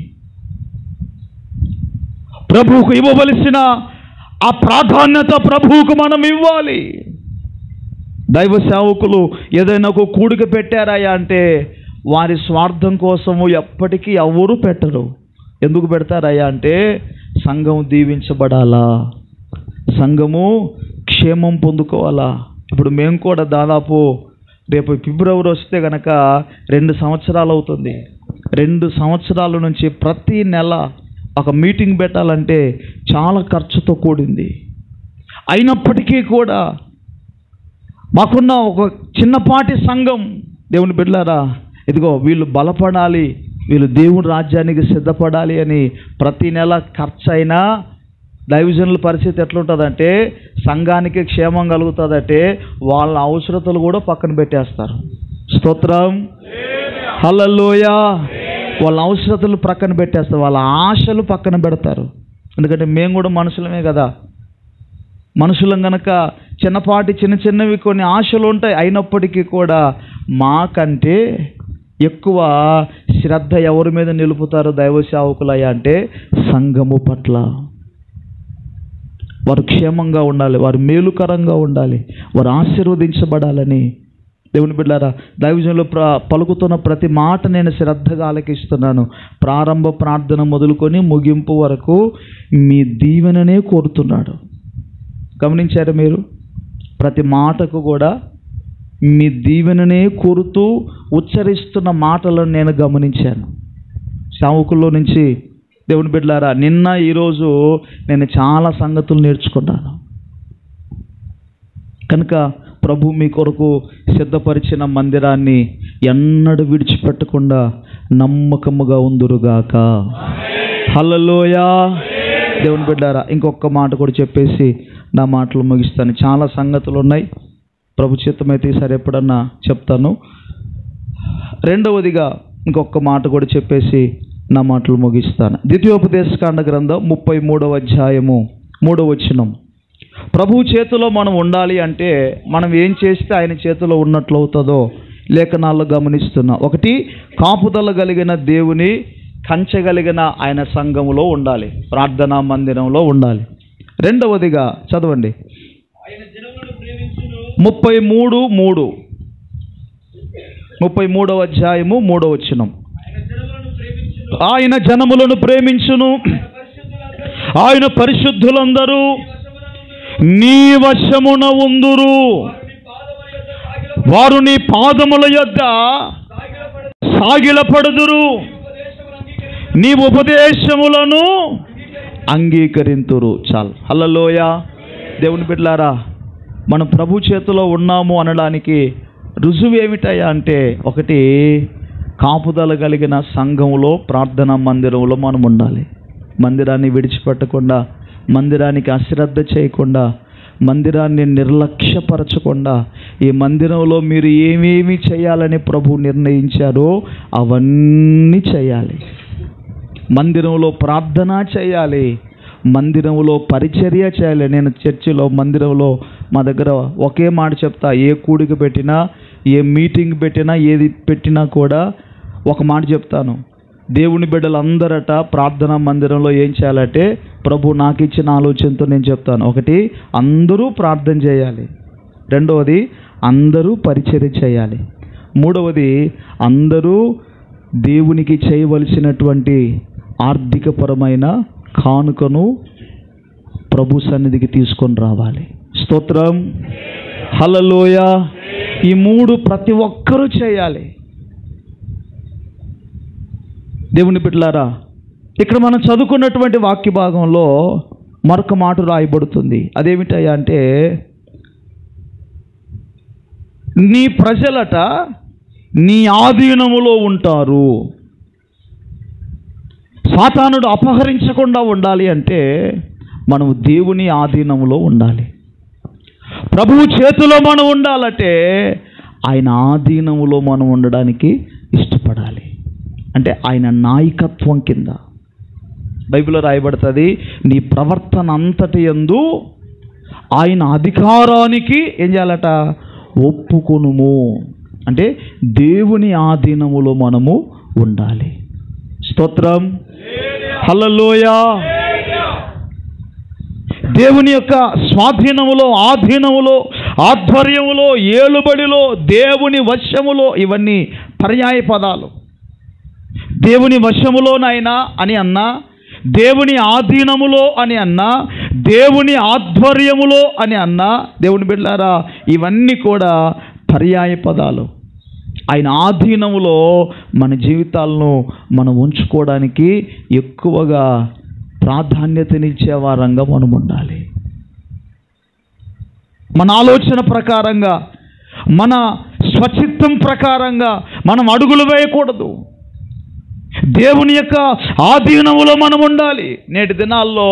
ప్రభువుకు ఇవ్వవలసిన ఆ ప్రాధాన్యత ప్రభువుకు మనం ఇవ్వాలి. దైవ సేవకులు ఏదైనా ఒక కూడిక పెట్టారాయా అంటే వారి స్వార్థం కోసము ఎప్పటికీ ఎవరు పెట్టరు. ఎందుకు పెడతారయ్యా అంటే సంఘం దీవించబడాలా, సంఘము క్షేమం పొందుకోవాలా. ఇప్పుడు మేము కూడా దాదాపు రేపు ఫిబ్రవరి వస్తే కనుక 2 సంవత్సరాలు అవుతుంది. 2 సంవత్సరాల నుంచి ప్రతి నెల ఒక మీటింగ్ పెట్టాలంటే చాలా ఖర్చుతో కూడింది. అయినప్పటికీ కూడా మాకున్న ఒక చిన్నపాటి సంఘం, దేవుని బిడ్డలారా, ఇదిగో వీళ్ళు బలపడాలి, వీళ్ళు దేవుని రాజ్యానికి సిద్ధపడాలి అని ప్రతి నెల ఖర్చు అయినా దైవజనుల పరిస్థితి ఎట్లుంటుందంటే, సంఘానికి క్షేమం కలుగుతుందంటే వాళ్ళ అవసరతలు కూడా పక్కన పెట్టేస్తారు. స్తోత్రం. హల్లెలూయా. వాళ్ళ అవసరతలు పక్కన పెట్టేస్తారు, వాళ్ళ ఆశలు పక్కన పెడతారు. ఎందుకంటే మేము కూడా మనుషులమే కదా, మనుషులం కనుక చిన్న చిన్నవి కొన్ని ఆశలు ఉంటాయి. అయినప్పటికీ కూడా మాకంటే ఎక్కువ శ్రద్ధ ఎవరి మీద నిలుపుతారు దైవ సేవకులయ్యా అంటే సంఘము పట్ల. వారు క్షేమంగా ఉండాలి, వారు మేలుకరంగా ఉండాలి, వారు ఆశీర్వదించబడాలని. దేవుని బిడ్డలారా, దైవజనులు పలుకుతున్న ప్రతి మాట నేను శ్రద్ధగా ఆలకిస్తున్నాను. ప్రారంభ ప్రార్థన మొదలుకొని ముగింపు వరకు మీ దీవెననే కోరుతున్నాడు. గమనించారు మీరు? ప్రతి మాటకు కూడా మీ దీవెననే కోరుతూ ఉచ్చరిస్తున్న మాటలను నేను గమనించాను సేవకుల్లో నుంచి. దేవుని బిడ్డలారా, నిన్న ఈరోజు నేను చాలా సంగతులు నేర్చుకున్నాను. కనుక ప్రభు మీ కొరకు సిద్ధపరిచిన మందిరాన్ని ఎన్నడూ విడిచిపెట్టకుండా నమ్మకముగా ఉందురుగాక. హల్లెలూయా. దేవుని బిడ్డారా, ఇంకొక మాట కూడా చెప్పేసి నా మాటలు ముగిస్తాను. చాలా సంగతులు ఉన్నాయి, ప్రభు చిత్తమైతే ఈసారి ఎప్పుడన్నా చెప్తాను. రెండవదిగా ఇంకొక మాట కూడా చెప్పేసి నా మాటలు ముగిస్తాను. ద్వితీయోపదేశకాండ గ్రంథం 33వ అధ్యాయము 3వ వచనం. ప్రభు చేతిలో మనం ఉండాలి అంటే మనం ఏం చేస్తే ఆయన చేతిలో ఉన్నట్లు అవుతుందో లేఖనాల్లో గమనిస్తున్నాం. ఒకటి, కాపుదల కలిగిన దేవుని కంచగలిగిన ఆయన సంఘములో ఉండాలి, ప్రార్థనా మందిరంలో ఉండాలి. రెండవదిగా చదవండి, 33వ అధ్యాయము 3వ వచనం. ఆయన జనములను ప్రేమించును, ఆయన పరిశుద్ధులందరూ నీ వశమున ఉందురు, వారు నీ పాదముల యొద్ద సాగిలపడుదురు, నీ ఉపదేశములను అంగీకరింతురు. చాలు. హల్లెలూయా. దేవుని బిడ్డలారా, మనం ప్రభు చేతిలో ఉన్నాము అనడానికి రుజువు ఏమిటయ్యా అంటే, ఒకటి, కాపుదల కలిగిన సంఘంలో ప్రార్థనా మందిరంలో మనం ఉండాలి. మందిరాన్ని విడిచిపెట్టకుండా, మందిరానికి అశ్రద్ధ చేయకుండా, మందిరాన్ని నిర్లక్ష్యపరచకుండా, ఈ మందిరంలో మీరు ఏమేమి చేయాలని ప్రభు నిర్ణయించారో అవన్నీ చేయాలి. మందిరంలో ప్రార్థన చేయాలి, మందిరంలో పరిచర్య చేయాలి. నేను చర్చిలో, మందిరంలో మా దగ్గర ఒకే మాట చెప్తా. ఏ కూడిక పెట్టినా, ఏ మీటింగ్ పెట్టినా, ఏది పెట్టినా కూడా ఒక మాట చెప్తాను. దేవుని బిడ్డలందరట ప్రార్థనా మందిరంలో ఏం చేయాలంటే, ప్రభు నాకు ఇచ్చిన ఆలోచనతో నేను చెప్తాను. ఒకటి, అందరూ ప్రార్థన చేయాలి. రెండవది, అందరూ పరిచర్య చేయాలి. మూడవది, అందరూ దేవునికి చేయవలసినటువంటి ఆర్థికపరమైన కానుకను ప్రభు సన్నిధికి తీసుకొని రావాలి. స్తోత్రం. హల్లెలూయా. ఈ మూడు ప్రతి ఒక్కరూ చేయాలి. దేవుని బిడ్డలారా, ఇక్కడ మనం చదువుకున్నటువంటి వాక్య భాగంలో మరొక మాట రాయబడుతుంది. అదేమిటయ్యా అంటే, నీ ప్రజలట నీ ఆధీనములో ఉంటారు. సాతానుడు అపహరించకుండా ఉండాలి అంటే మనం దేవుని ఆధీనములో ఉండాలి. ప్రభువు చేతిలో మనం ఉండాలంటే ఆయన ఆధీనములో మనం ఉండడానికి ఇష్టపడాలి. అంటే ఆయన నాయకత్వం కింద. బైబిల్లో రాయబడుతుంది, నీ ప్రవర్తన అంతటి యందు ఆయన అధికారానికి ఏం చేయాలట, ఒప్పుకొనుము. అంటే దేవుని ఆధీనములో మనము ఉండాలి. స్తోత్రం. హల్లెలూయా. దేవుని యొక్క స్వాధీనములో, ఆధీనములో, ఆధ్వర్యములో, ఏలుబడిలో, దేవుని వశములో, ఇవన్నీ పర్యాయ పదాలు. దేవుని వశములోనైనా అని అన్నా, దేవుని ఆధీనములో అని అన్నా, దేవుని ఆధ్వర్యములో అని అన్నా, దేవుని బిడ్డలారా, ఇవన్నీ కూడా పర్యాయ పదాలు. ఆయన ఆధీనములో మన జీవితాలను మనం ఉంచుకోవడానికి ఎక్కువగా ప్రాధాన్యతనిచ్చే వారంగా మనం ఉండాలి. మన ఆలోచన ప్రకారంగా, మన స్వచిత్తం ప్రకారంగా మనం అడుగులు వేయకూడదు. దేవుని యొక్క ఆధీనములో మనం ఉండాలి. నేటి దినాల్లో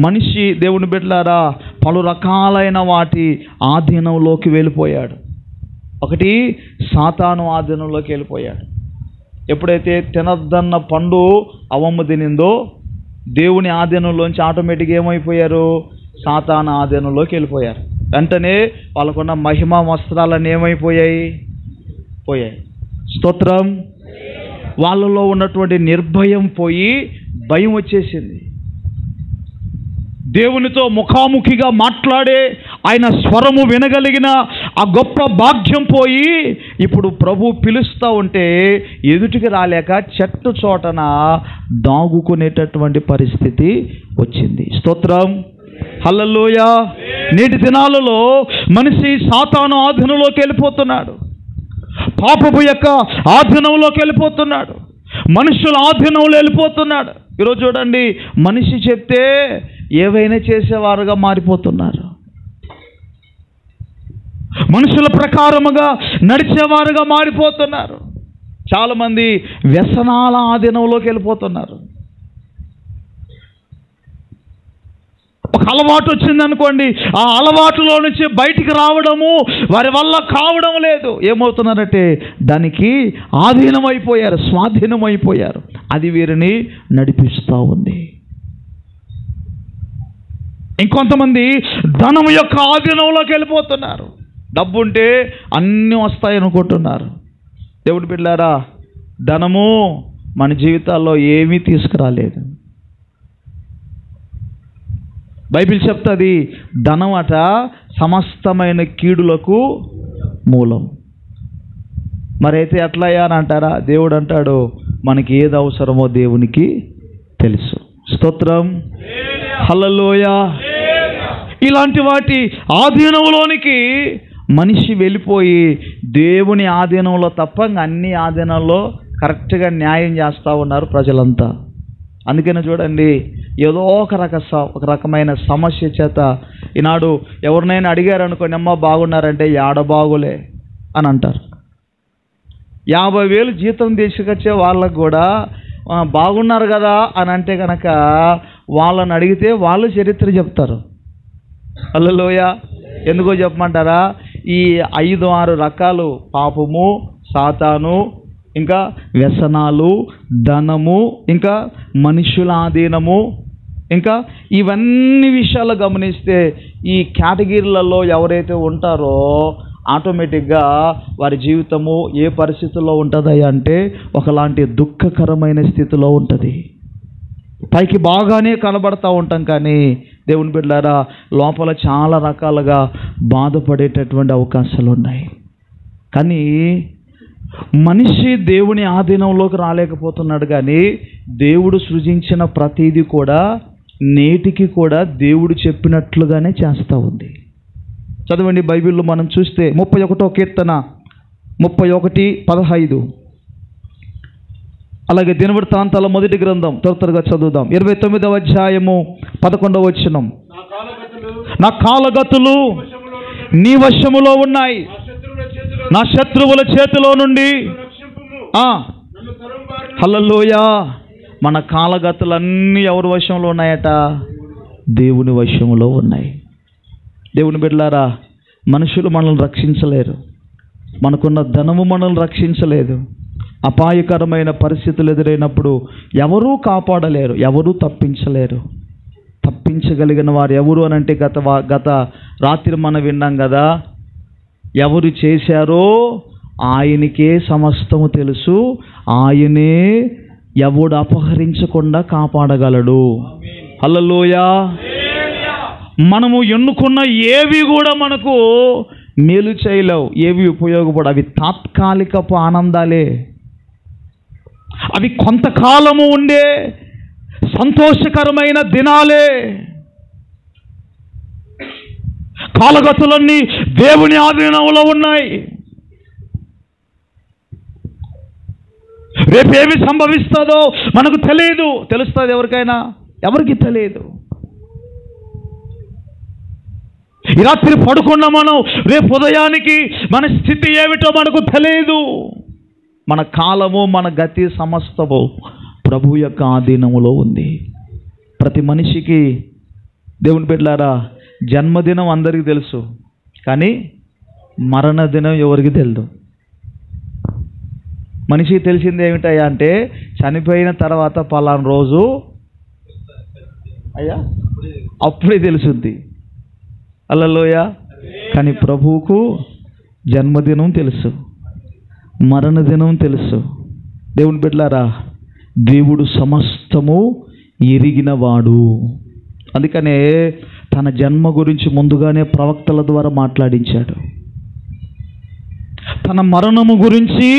మనిషి, దేవుని బిడ్డలారా, పలు రకాలైన వాటి ఆధీనంలోకి వెళ్ళిపోయాడు. ఒకటి, సాతాను ఆధీనంలోకి వెళ్ళిపోయాడు. ఎప్పుడైతే తినద్దన్న పండు అవమ్మ తినిందో దేవుని ఆధీనంలోంచి ఆటోమేటిక్గా ఏమైపోయారు, సాతాను ఆధీనంలోకి వెళ్ళిపోయారు. వెంటనే వాళ్ళకున్న మహిమ వస్త్రాలన్నీ ఏమైపోయాయి, పోయాయి. స్తోత్రం. వాళ్ళలో ఉన్నటువంటి నిర్భయం పోయి భయం వచ్చేసింది. దేవునితో ముఖాముఖిగా మాట్లాడే ఆయన స్వరము వినగలిగిన ఆ గొప్ప భాగ్యం పోయి ఇప్పుడు ప్రభు పిలుస్తూ ఉంటే ఎదుటికి రాలేక చెట్టు చోటన దాగుకునేటటువంటి పరిస్థితి వచ్చింది. స్తోత్రం. హల్లెలూయా. నేటి దినాలలో మనిషి సాతాను ఆధీనంలోకి వెళ్ళిపోతున్నాడు, పాపపు యొక్క ఆధీనంలోకి వెళ్ళిపోతున్నాడు, మనుషుల ఆధీనంలో వెళ్ళిపోతున్నాడు. ఈరోజు చూడండి, మనిషి చెప్తే ఏవైనా చేసేవారుగా మారిపోతున్నారు. మనుషుల ప్రకారముగా నడిచేవారుగా మారిపోతున్నారు. చాలామంది వ్యసనాల ఆధీనంలోకి వెళ్ళిపోతున్నారు. ఒక అలవాటు వచ్చిందనుకోండి, ఆ అలవాటులో నుంచి బయటికి రావడము వారి వల్ల కావడం లేదు. ఏమవుతున్నారంటే దానికి ఆధీనమైపోయారు, స్వాధీనమైపోయారు. అది వీరిని నడిపిస్తూ ఉంది. ఇంకొంతమంది ధనం యొక్క ఆధీనంలోకి వెళ్ళిపోతున్నారు. డబ్బు ఉంటే అన్నీ వస్తాయనుకుంటున్నారు. దేవుడి బిడ్డలారా, ధనము మన జీవితాల్లో ఏమీ తీసుకురాలేదు. బైబిల్ చెప్తుంది, ధనం అట సమస్తమైన కీడులకు మూలం. మరైతే ఎట్లయ్యా అని అంటారా? దేవుడు అంటాడు, మనకి ఏది అవసరమో దేవునికి తెలుసు. స్తోత్రం, హల్లెలూయా. ఇలాంటి వాటి ఆధీనంలోనికి మనిషి వెళ్ళిపోయి దేవుని ఆధీనంలో తప్ప అన్ని ఆధీనంలో కరెక్ట్గా న్యాయం చేస్తూ ఉన్నారు ప్రజలంతా. అందుకనే చూడండి, ఏదో ఒక రకమైన సమస్య చేత ఈనాడు ఎవరినైనా అడిగారు అనుకోండి, అమ్మ బాగున్నారంటే యాడ బాగులే అని అంటారు. 50,000 జీతం తీసుకొచ్చే వాళ్ళకు కూడా బాగున్నారు కదా అని అంటే కనుక వాళ్ళని అడిగితే వాళ్ళు చరిత్ర చెప్తారు. హల్లెలూయా. ఎందుకో చెప్పమంటారా? ఈ 5-6 రకాలు, పాపము, సాతాను, ఇంకా వ్యసనాలు, ధనము, ఇంకా మనుషుల ఆధీనము, ఇంకా ఇవన్నీ విషయాలు గమనిస్తే ఈ కేటగిరీలలో ఎవరైతే ఉంటారో ఆటోమేటిక్గా వారి జీవితము ఏ పరిస్థితుల్లో ఉంటుంది అంటే ఒకలాంటి దుఃఖకరమైన స్థితిలో ఉంటుంది. పైకి బాగానే కనబడతా ఉంటాం, కానీ దేవుని బిడ్డలారా లోపల చాలా రకాలుగా బాధపడేటటువంటి అవకాశాలు ఉన్నాయి. కానీ మనిషి దేవుని ఆధీనంలోకి రాలేకపోతున్నాడు. కానీ దేవుడు సృజించిన ప్రతిదీ కూడా నేటికి కూడా దేవుడు చెప్పినట్లుగానే చేస్తూ ఉంది. చదవండి బైబిల్లో మనం చూస్తే 31వ కీర్తన 31:15, అలాగే దినవృత్తాంతాల మొదటి గ్రంథం త్వరగా చదువుదాం. 29వ అధ్యాయము 11వ వచనం. నా కాలగతులు నీ వశములో ఉన్నాయి, నా శత్రువుల చేతిలో నుండి. హల్లెలూయా. మన కాలగతులన్నీ ఎవరి వశంలో ఉన్నాయట? దేవుని వశంలో ఉన్నాయి. దేవుని బిడ్డలారా, మనుషులు మనల్ని రక్షించలేరు, మనకున్న ధనము మనల్ని రక్షించలేదు. అపాయకరమైన పరిస్థితులు ఎదురైనప్పుడు ఎవరూ కాపాడలేరు, ఎవరూ తప్పించలేరు. తప్పించగలిగిన వారు ఎవరు అని అంటే గత రాత్రి మనం విన్నాం కదా, ఎవరు చేశారో ఆయనకే సమస్తము తెలుసు, ఆయనే ఎవడు అపహరించకుండా కాపాడగలడు. హల్లెలూయా. మనము ఎన్నుకున్న ఏవి కూడా మనకు మేలు చేయలేవు, ఏవి ఉపయోగపడవు. అవి తాత్కాలికపు ఆనందాలే, అవి కొంతకాలము ఉండే సంతోషకరమైన దినాలే. కాలగతులన్నీ దేవుని ఆధీనంలో ఉన్నాయి. రేపేమి సంభవిస్తుందో మనకు తెలియదు. తెలుస్తుంది ఎవరికైనా? ఎవరికి తెలియదు. ఈ రాత్రి పడుకున్న మనం రేపు ఉదయానికి మన స్థితి ఏమిటో మనకు తెలియదు. మన కాలము, మన గతి సమస్తము ప్రభు యొక్క ఆధీనములో ఉంది. ప్రతి మనిషికి దేవుని బిడ్డలారా జన్మదినం అందరికీ తెలుసు, కానీ మరణదినం ఎవరికి తెలియదు. మనిషికి తెలిసింది ఏమిటయ్యా అంటే చనిపోయిన తర్వాత పలానా రోజు అయ్యా అప్పుడే తెలుసుద్ది. హల్లెలూయా. కానీ ప్రభువుకు జన్మదినం తెలుసు, మరణదినం తెలుసు. దేవుని బిడ్డలారా, దేవుడు సమస్తము ఎరిగినవాడు. అందుకనే తన జన్మ గురించి ముందుగానే ప్రవక్తల ద్వారా మాట్లాడించాడు. తన మరణము గురించి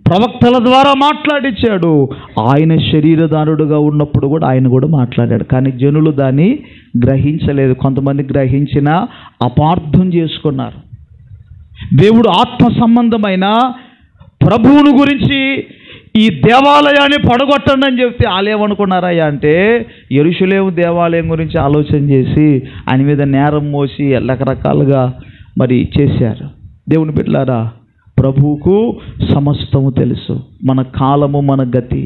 ప్రవక్తల ద్వారా మాట్లాడించాడు. ఆయన శరీరధారుడుగా ఉన్నప్పుడు కూడా ఆయన కూడా మాట్లాడాడు. కానీ జనులు దాన్ని గ్రహించలేదు. కొంతమంది గ్రహించినా అపార్థం చేసుకున్నారు. దేవుడు ఆత్మ సంబంధమైన ప్రభువును గురించి ఈ దేవాలయాన్ని పడగొట్టండి అని చెప్తే వాళ్ళేమనుకున్నారయ్యా అంటే యెరూషలేము దేవాలయం గురించి ఆలోచన చేసి ఆయన మీద నేరం మోసి రకరకాలుగా మరి చేశారు. దేవుని బిడ్డలారా, ప్రభువుకు సమస్తము తెలుసు. మన కాలము, మన గతి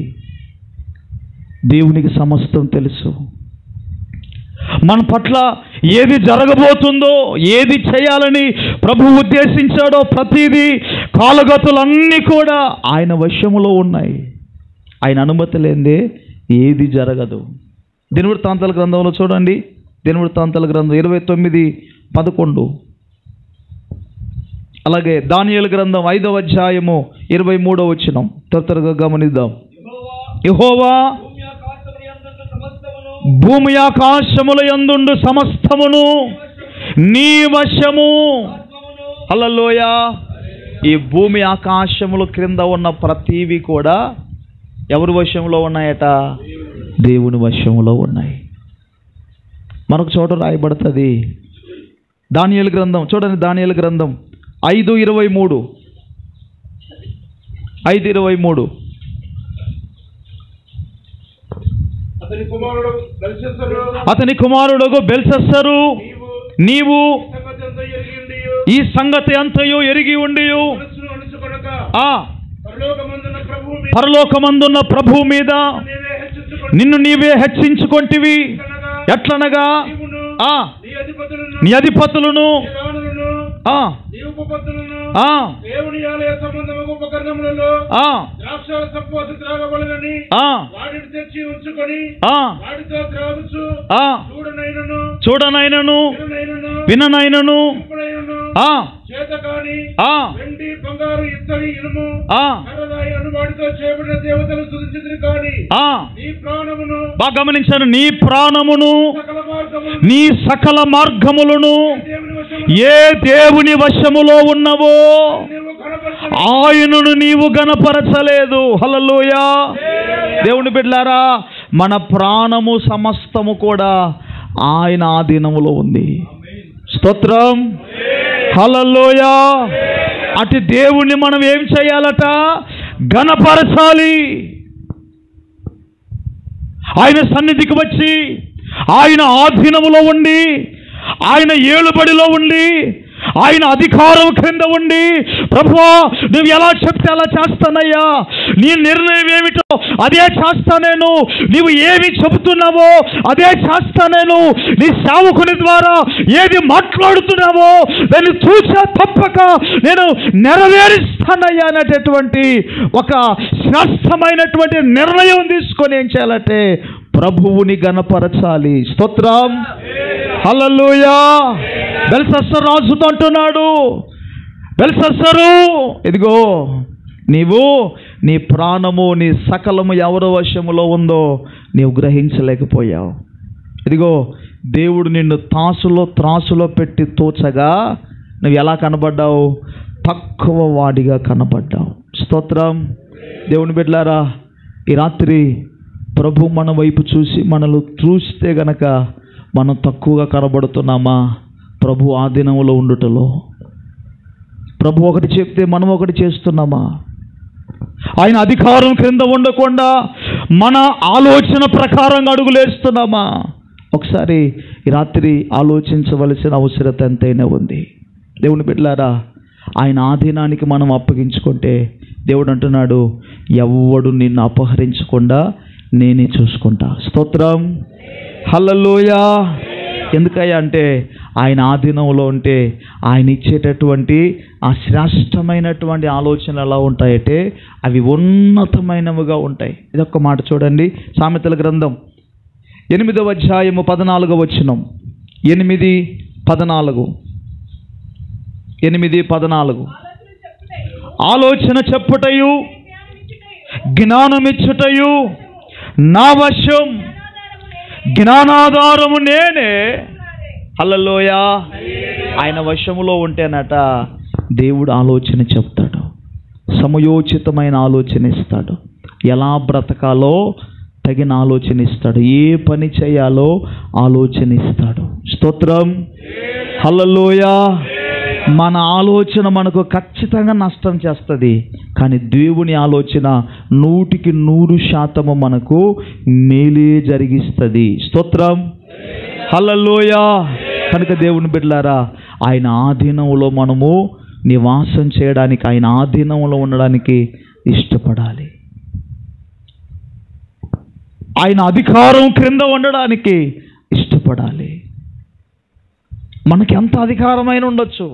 దేవునికి సమస్తం తెలుసు. మన పట్ల ఏది జరగబోతుందో, ఏది చేయాలని ప్రభు ఉద్దేశించాడో ప్రతిదీ, కాలగతులన్నీ కూడా ఆయన వశములో ఉన్నాయి. ఆయన అనుమతి లేనిదే ఏది జరగదు. దినవృత్తాంతాల గ్రంథంలో చూడండి, దినవృత్తాంతాల గ్రంథం 29:11. అలాగే దానియేలు గ్రంథం 5వ అధ్యాయము 23వ వచనం త్వరగా గమనిద్దాం. యెహోవా భూమి ఆకాశముల యందుండు సమస్తమును నీ వశము. హల్లెలూయా. ఈ భూమి ఆకాశముల క్రింద ఉన్న ప్రతివి కూడా ఎవరి వశంలో ఉన్నాయట? దేవుని వశంలో ఉన్నాయి. మరొక చోట రాయబడుతుంది దానియేలు గ్రంథం, చూడండి దానియేలు గ్రంథం 5:23. 5:23. అతని కుమారుడు బెల్షస్సరు, నీవు ఈ సంగతి అంతయు ఎరిగి ఉండి పరలోకమందున్న ప్రభువు మీద నిన్ను నీవే హెచ్చించుకొంటివి. ఎట్లనగా నీ అధిపతులను దేవుని ఆలయ సంబంధమైన ఉపకరణములలో ద్రాక్షాల సపోత త్రాగబడని వాటిని తెచ్చి ఉంచుకొని వాటితో త్రాగుచు చూడనైనను విననైనను చేతకాని వెండి బంగారు ఇత్తడి ఇనుము కర్రరాయి అను వాటితో చేయబడిన దేవతలు స్తుతించుదురు కానీ నీ ప్రాణమును, బాగా గమనించాను, నీ ప్రాణమును నీ సకల మార్గములను ఏ దేవుని వశములో ఉన్నవో ఆయనను నీవు గణపరచలేదు. హల్లెలూయా. దేవుని బిడ్డలారా, మన ప్రాణము సమస్తము కూడా ఆయన ఆధీనములో ఉంది. స్తోత్రం. హల్లెలూయా. అటు దేవుణ్ణి మనం ఏం చేయాలట? గణపరచాలి. ఆయన సన్నిధికి వచ్చి ఆయన ఆధీనములో ఉండి, ఆయన ఏలుబడిలో ఉండి, ఆయన అధికారం క్రింద ఉండి, ప్రభువా నువ్వు ఎలా చెప్తే అలా చేస్తానయ్యా, నీ నిర్ణయం ఏమిటో అదే చేస్తా నేను, నీవు ఏమి చెబుతున్నావో అదే చేస్తా నేను, నీ సేవకుని ద్వారా ఏది మాట్లాడుతున్నావో దాన్ని చూసా తప్పక నేను నెరవేరుస్తానయ్యా అనేటటువంటి ఒక శ్రేష్టమైనటువంటి నిర్ణయం తీసుకొని ఏం చేయాలంటే ప్రభువుని గణపరచాలి. స్తోత్రం. హల్లెలూయా. బెల్షస్సరు రాజుతో అంటున్నాడు, బెల్షస్సరు ఇదిగో నీవు నీ ప్రాణము నీ సకలము ఎవరి వశములో ఉందో నీవు గ్రహించలేకపోయావు. ఇదిగో దేవుడు నిన్ను త్రాసులో పెట్టి తోచగా నువ్వు ఎలా కనబడ్డావు? తక్కువ వాడిగా కనబడ్డావు. స్తోత్రం. దేవుని బిడ్డలారా, ఈ రాత్రి ప్రభు మన వైపు చూసి మనల్ని చూస్తే గనక మనం తక్కువగా కనబడుతున్నామా? ప్రభు ఆధీనంలో ఉండుటలో ప్రభు ఒకటి చెప్తే మనం ఒకటి చేస్తున్నామా? ఆయన అధికారం క్రింద ఉండకుండా మన ఆలోచన ప్రకారంగా అడుగులేస్తున్నామా? ఒకసారి ఈ రాత్రి ఆలోచించవలసిన అవసరత ఎంతైనా ఉంది. దేవుని బిడ్డలారా, ఆయన ఆధీనానికి మనం అప్పగించుకుంటే దేవుడు అంటున్నాడు, ఎవ్వడు నిన్ను అపహరించకుండా నేనే చూసుకుంటా. స్తోత్రం. హల్లెలూయా. ఎందుకయ్యా అంటే ఆయన ఆధీనంలో ఉంటే ఆయన ఇచ్చేటటువంటి ఆ శ్రేష్టమైనటువంటి ఆలోచనలు ఎలా ఉంటాయంటే అవి ఉన్నతమైనవిగా ఉంటాయి. ఇదొక్క మాట చూడండి, సామెతల గ్రంథం 8వ అధ్యాయము 14వ వచనం. 8:14 ఆలోచన చెప్పుటయు జ్ఞానమిచ్చుటయు నా వశం, జ్ఞానాధారము నేనే. హల్లెలూయా. ఆయన వశములో ఉంటేనట దేవుడు ఆలోచన చెప్తాడు, సమయోచితమైన ఆలోచన ఇస్తాడు, ఎలా బ్రతకాలో తగిన ఆలోచన ఇస్తాడు, ఏ పని చేయాలో ఆలోచన ఇస్తాడు. స్తోత్రం. హల్లెలూయా. మన ఆలోచన మనకు ఖచ్చితంగా నష్టం చేస్తుంది, కానీ దేవుని ఆలోచన 100% మనకు మేలే జరిగిస్తుంది. స్తోత్రం. హల్లెలూయా. కనుక దేవుని బిడ్డలారా, ఆయన ఆధీనంలో మనము నివాసం చేయడానికి, ఆయన ఆధీనంలో ఉండడానికి ఇష్టపడాలి. ఆయన అధికారం క్రింద ఉండడానికి ఇష్టపడాలి. మనకి ఎంత అధికారమైన ఉండొచ్చు,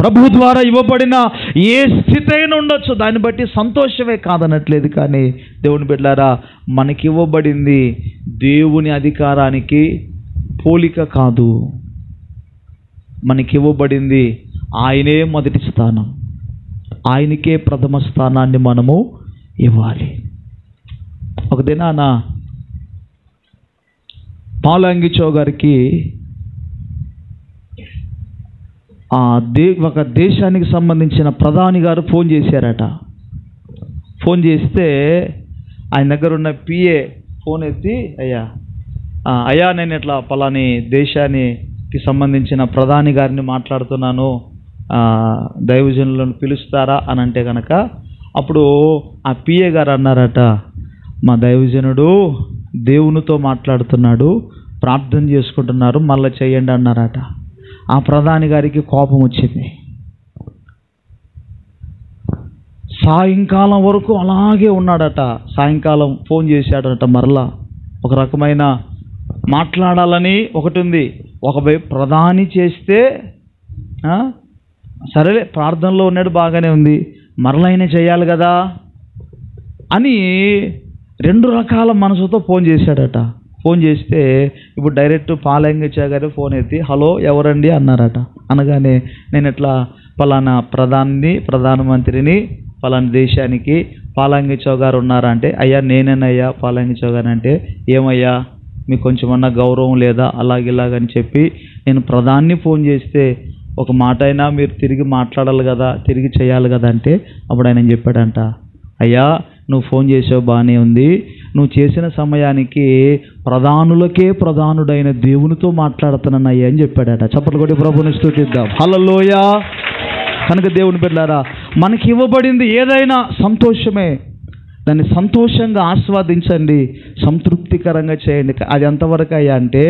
ప్రభు ద్వారా ఇవ్వబడిన ఏ స్థితి అయినా ఉండొచ్చు, దాన్ని బట్టి సంతోషమే కాదనట్లేదు. కానీ దేవుని బిడ్డలారా, మనకి ఇవ్వబడింది దేవుని అధికారానికి పోలిక కాదు. మనకి ఇవ్వబడింది ఆయనే మొదటి స్థానం, ఆయనకే ప్రథమ స్థానాన్ని మనము ఇవ్వాలి. ఒక దినాన పాలంగిచో గారికి ఒక దేశానికి సంబంధించిన ప్రధాని గారు ఫోన్ చేశారట. ఫోన్ చేస్తే ఆయన దగ్గర ఉన్న పిఏ ఫోన్ ఎత్తి, అయ్యా నేను ఇట్లా పలాని దేశానికి సంబంధించిన ప్రధాని గారిని మాట్లాడుతున్నాను, దైవజనులను పిలుస్తారా అని అంటే కనుక, అప్పుడు ఆ పిఏ గారు అన్నారట, మా దైవజనుడు దేవునితో మాట్లాడుతున్నాడు, ప్రార్థన చేసుకుంటున్నారు, మళ్ళీ చేయండి అన్నారట. ఆ ప్రధాని గారికి కోపం వచ్చింది. సాయంకాలం వరకు అలాగే ఉన్నాడట. సాయంకాలం ఫోన్ చేశాడట మరలా. ఒక రకమైన మాట్లాడాలని ఒకటి ఉంది, ఒకవైపు ప్రధాని చేస్తే సరేలే ప్రార్థనలో ఉన్నాడు బాగానే ఉంది, మరలైనా చేయాలి కదా అని రెండు రకాల మనసుతో ఫోన్ చేశాడట. ఫోన్ చేస్తే ఇప్పుడు డైరెక్ట్ పాలంగిచో గారు ఫోన్ ఎత్తి, హలో ఎవరండి అన్నారట. అనగానే నేను ఇట్లా పలానా ప్రధానమంత్రిని పలానా దేశానికి, పాలంగిచో గారు ఉన్నారా అంటే, అయ్యా నేనేనయ్యా పాలంగిచో గారు అంటే, ఏమయ్యా మీకు కొంచెమన్నా గౌరవం లేదా అలాగిలాగని చెప్పి నేను ప్రధాన్ని ఫోన్ చేస్తే ఒక మాట అయినా మీరు తిరిగి మాట్లాడాలి కదా, తిరిగి చేయాలి కదా అంటే, అప్పుడు ఆయన చెప్పాడంట, అయ్యా నువ్వు ఫోన్ చేసావు బాగానే ఉంది, నువ్వు చేసిన సమయానికి ప్రధానులకే ప్రధానుడైన దేవునితో మాట్లాడుతున్నాను అయ్యా అని చెప్పాడట. చప్పట్లు కొట్టి ప్రభువుని స్తుతిద్దాం. హల్లెలూయా. కనుక దేవుని బిడ్డలారా, మనకి ఇవ్వబడింది ఏదైనా సంతోషమే, దాన్ని సంతోషంగా ఆస్వాదించండి, సంతృప్తికరంగా చేయండి. అది ఎంతవరకు అయ్యా అంటే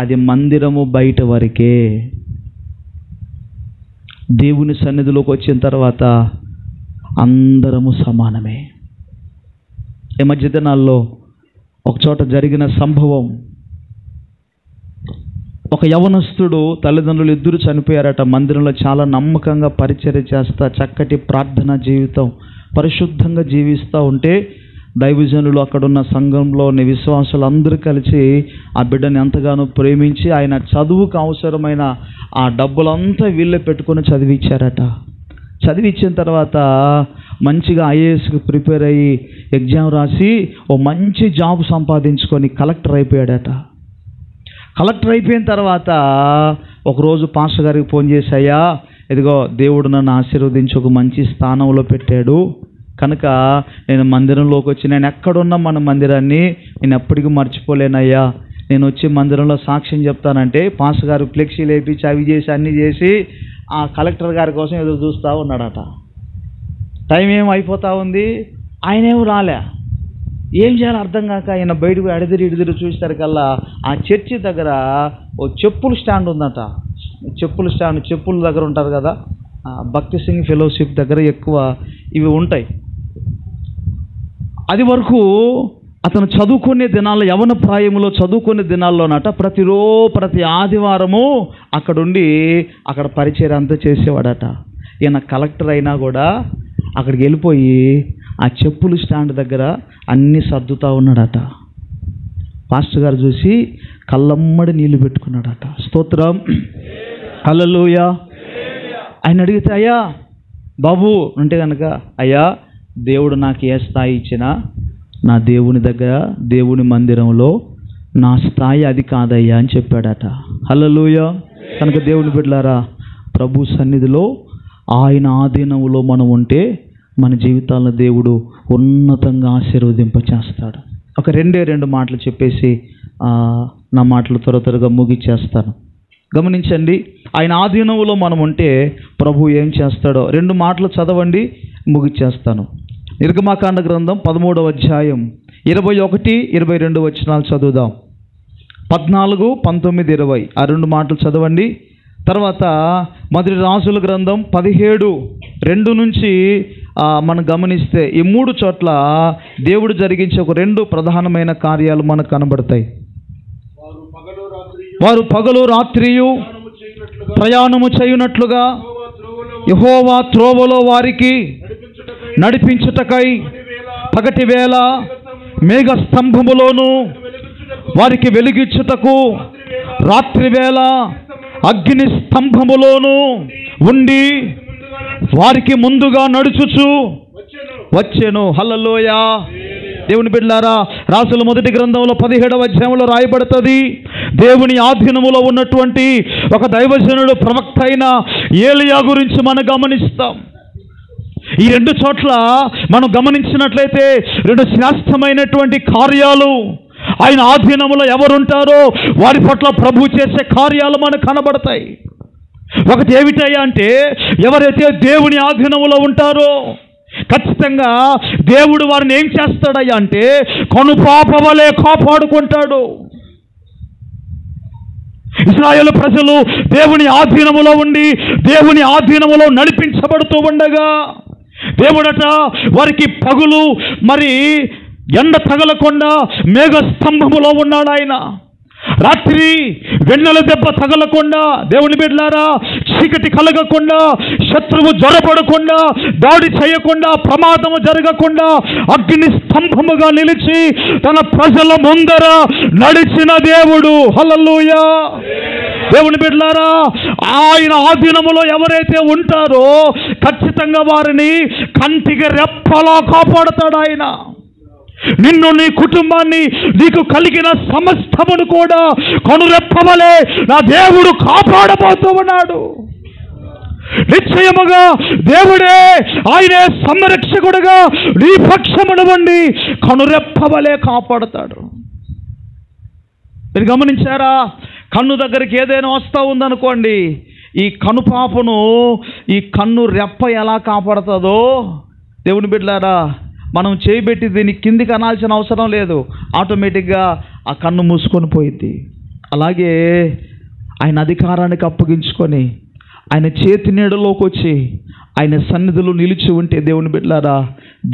అది మందిరము బయట వరకే. దేవుని సన్నిధిలోకి వచ్చిన తర్వాత అందరము సమానమే. ఈ మధ్య దినాల్లో ఒక చోట జరిగిన సంభవం, ఒక యవనస్తుడు తల్లిదండ్రులు ఇద్దరు చనిపోయారట. మందిరంలో చాలా నమ్మకంగా పరిచర్య చేస్తా, చక్కటి ప్రార్థనా జీవితం, పరిశుద్ధంగా జీవిస్తూ ఉంటే దైవజనులు అక్కడున్న సంఘంలో ఉన్న విశ్వాసులు అందరూ కలిసి ఆ బిడ్డని ఎంతగానో ప్రేమించి ఆయన చదువుకు అవసరమైన ఆ డబ్బులంతా వీళ్ళే పెట్టుకొని చదివించారట. చదివించిన తర్వాత మంచిగా ఐఏఎస్కి ప్రిపేర్ అయ్యి ఎగ్జామ్ రాసి ఓ మంచి జాబ్ సంపాదించుకొని కలెక్టర్ అయిపోయాడట. కలెక్టర్ అయిపోయిన తర్వాత ఒకరోజు పాస్టర్ గారికి ఫోన్ చేసి, అయ్యా ఇదిగో దేవుడు నన్ను ఆశీర్వదించి ఒక మంచి స్థానంలో పెట్టాడు కనుక నేను మందిరంలోకి వచ్చి, నేను ఎక్కడున్నా మన మందిరాన్ని నేను ఎప్పటికీ మర్చిపోలేనయ్యా, నేను వచ్చి మందిరంలో సాక్ష్యం చెప్తానంటే పాస్టర్ గారు ఫ్లెక్సీలు వేయించి అవి చేసి అన్నీ చేసి ఆ కలెక్టర్ గారి కోసం ఎదురు చూస్తూ ఉన్నాడట. టైం ఏం అయిపోతూ ఉంది, ఆయనేమో రాలే. ఏం చేయాలో అర్థం కాక ఆయన బయటకు ఇడిదిరి చూసేసరికల్లా ఆ చర్చి దగ్గర ఓ చెప్పుల స్టాండ్ ఉందట. చెప్పుల దగ్గర ఉంటారు కదా, భక్తి సింగ్ ఫెలోషిప్ దగ్గర ఎక్కువ ఇవి ఉంటాయి. అది వరకు అతను చదువుకునే దినాల్లో, యవన ప్రాయంలో చదువుకునే దినాల్లోనట ప్రతి ఆదివారము అక్కడ పరిచయం అంతా చేసేవాడట. ఈయన కలెక్టర్ అయినా కూడా అక్కడికి వెళ్ళిపోయి ఆ చెప్పుల స్టాండ్ దగ్గర అన్నీ సర్దుతూ ఉన్నాడట. పాస్టర్ గారు చూసి కళ్ళమ్మడి నీళ్లు పెట్టుకున్నాడట. స్తోత్రం, హల్లెలూయా. ఆయన అడిగితే, అయ్యా బాబు అంటే కనుక, అయ్యా దేవుడు నాకు ఏ స్థాయి ఇచ్చినా నా దేవుని దగ్గర, దేవుని మందిరంలో నా స్థాయి అది కాదయ్యా అని చెప్పాడట. హల్లెలూయా. కనుక దేవుని బిడ్డలారా, ప్రభు సన్నిధిలో ఆయన ఆధీనంలో మనం ఉంటే మన జీవితాలను దేవుడు ఉన్నతంగా ఆశీర్వదింపచేస్తాడు. ఒక రెండు మాటలు చెప్పేసి నా మాటలు త్వరగా ముగిచ్చేస్తాను. గమనించండి, ఆయన ఆధీనంలో మనం ఉంటే ప్రభు ఏం చేస్తాడో 2 మాటలు చదవండి, ముగిచ్చేస్తాను. నిర్గమాకాండ గ్రంథం 13వ అధ్యాయం 21, 22 వచనాలు చదువుదాం. 14, 19, 20 ఆ 2 మాటలు చదవండి. తర్వాత మొదటి రాజుల గ్రంథం 17:2 నుంచి మనం గమనిస్తే ఈ 3 చోట్ల దేవుడు జరిగించే ఒక 2 ప్రధానమైన కార్యాలు మనకు కనబడతాయి. వారు పగలు రాత్రియు ప్రయాణము చేయునట్లుగా యెహోవా త్రోవలో వారికి నడిపించుటకై పగటి వేళ మేఘ స్తంభములోను వారికి వెలిగించుటకు రాత్రి వేళ అగ్ని స్తంభములోను ఉండి వారికి ముందుగా నడుచుచు వచ్చెను. హల్లెలూయా. దేవుని బిడ్డలారా, రాసుల మొదటి గ్రంథంలో 17వ అధ్యాయంలో రాయబడుతుంది, దేవుని ఆధీనములో ఉన్నటువంటి ఒక దైవజనుడు ప్రవక్త అయిన ఏలియా గురించి మనం గమనిస్తాం. ఈ 2 చోట్ల మనం గమనించినట్లయితే 2 శ్రేష్టమైనటువంటి కార్యాలు ఆయన ఆధీనములో ఎవరుంటారో వారి పట్ల ప్రభు చేసే కార్యాలు మనకు కనబడతాయి. ఒకటి ఏమిటయ్యా అంటే, ఎవరైతే దేవుని ఆధీనములో ఉంటారో ఖచ్చితంగా దేవుడు వారిని ఏం చేస్తాడయ్యా అంటే కనుపాప వలె కాపాడుకుంటాడు. ఇశ్రాయేలు ప్రజలు దేవుని ఆధీనములో ఉండి దేవుని ఆధీనములో నడిపించబడుతూ ఉండగా దేవుడట వారికి పగులు మరి ఎండ తగలకుండా మేఘ స్తంభములో ఉన్నాడు ఆయన. రాత్రి వెన్నెల దెబ్బ తగలకుండా, దేవుని బిడ్డలారా, చీకటి కలగకుండా, శత్రువు జ్వరపడకుండా, దాడి చేయకుండా, ప్రమాదము జరగకుండా అగ్ని స్తంభముగా నిలిచి తన ప్రజల ముందర నడిచిన దేవుడు. హల్లెలూయా. దేవుని బిడ్డలారా, ఆయన ఆధీనములో ఎవరైతే ఉంటారో ఖచ్చితంగా వారిని కంటికి రెప్పలా కాపాడుతాడు ఆయన. నిన్ను, నీ కుటుంబాన్ని, నీకు కలిగిన సమస్తమును కూడా కనురెప్పవలే నా దేవుడు కాపాడబోతూ ఉన్నాడు. నిశ్చయముగా దేవుడే, ఆయనే సంరక్షకుడుగా నీ పక్షమును ఉండి కనురెప్పవలే కాపాడుతాడు. మీరు గమనించారా? కన్ను దగ్గరికి ఏదైనా వస్తూ ఉందనుకోండి, ఈ కనుపాపను ఈ కన్ను రెప్ప ఎలా కాపాడుతుందో, దేవుని బిడ్డలారా, మనం చేయబెట్టి దీన్ని కిందికి అనాల్సిన అవసరం లేదు, ఆటోమేటిక్గా ఆ కన్ను మూసుకొని పోయింది. అలాగే ఆయన అధికారానికి అప్పగించుకొని ఆయన చేతి నీడలోకి వచ్చి ఆయన సన్నిధిలో నిలిచి ఉంటే, దేవుని బిడ్డలారా,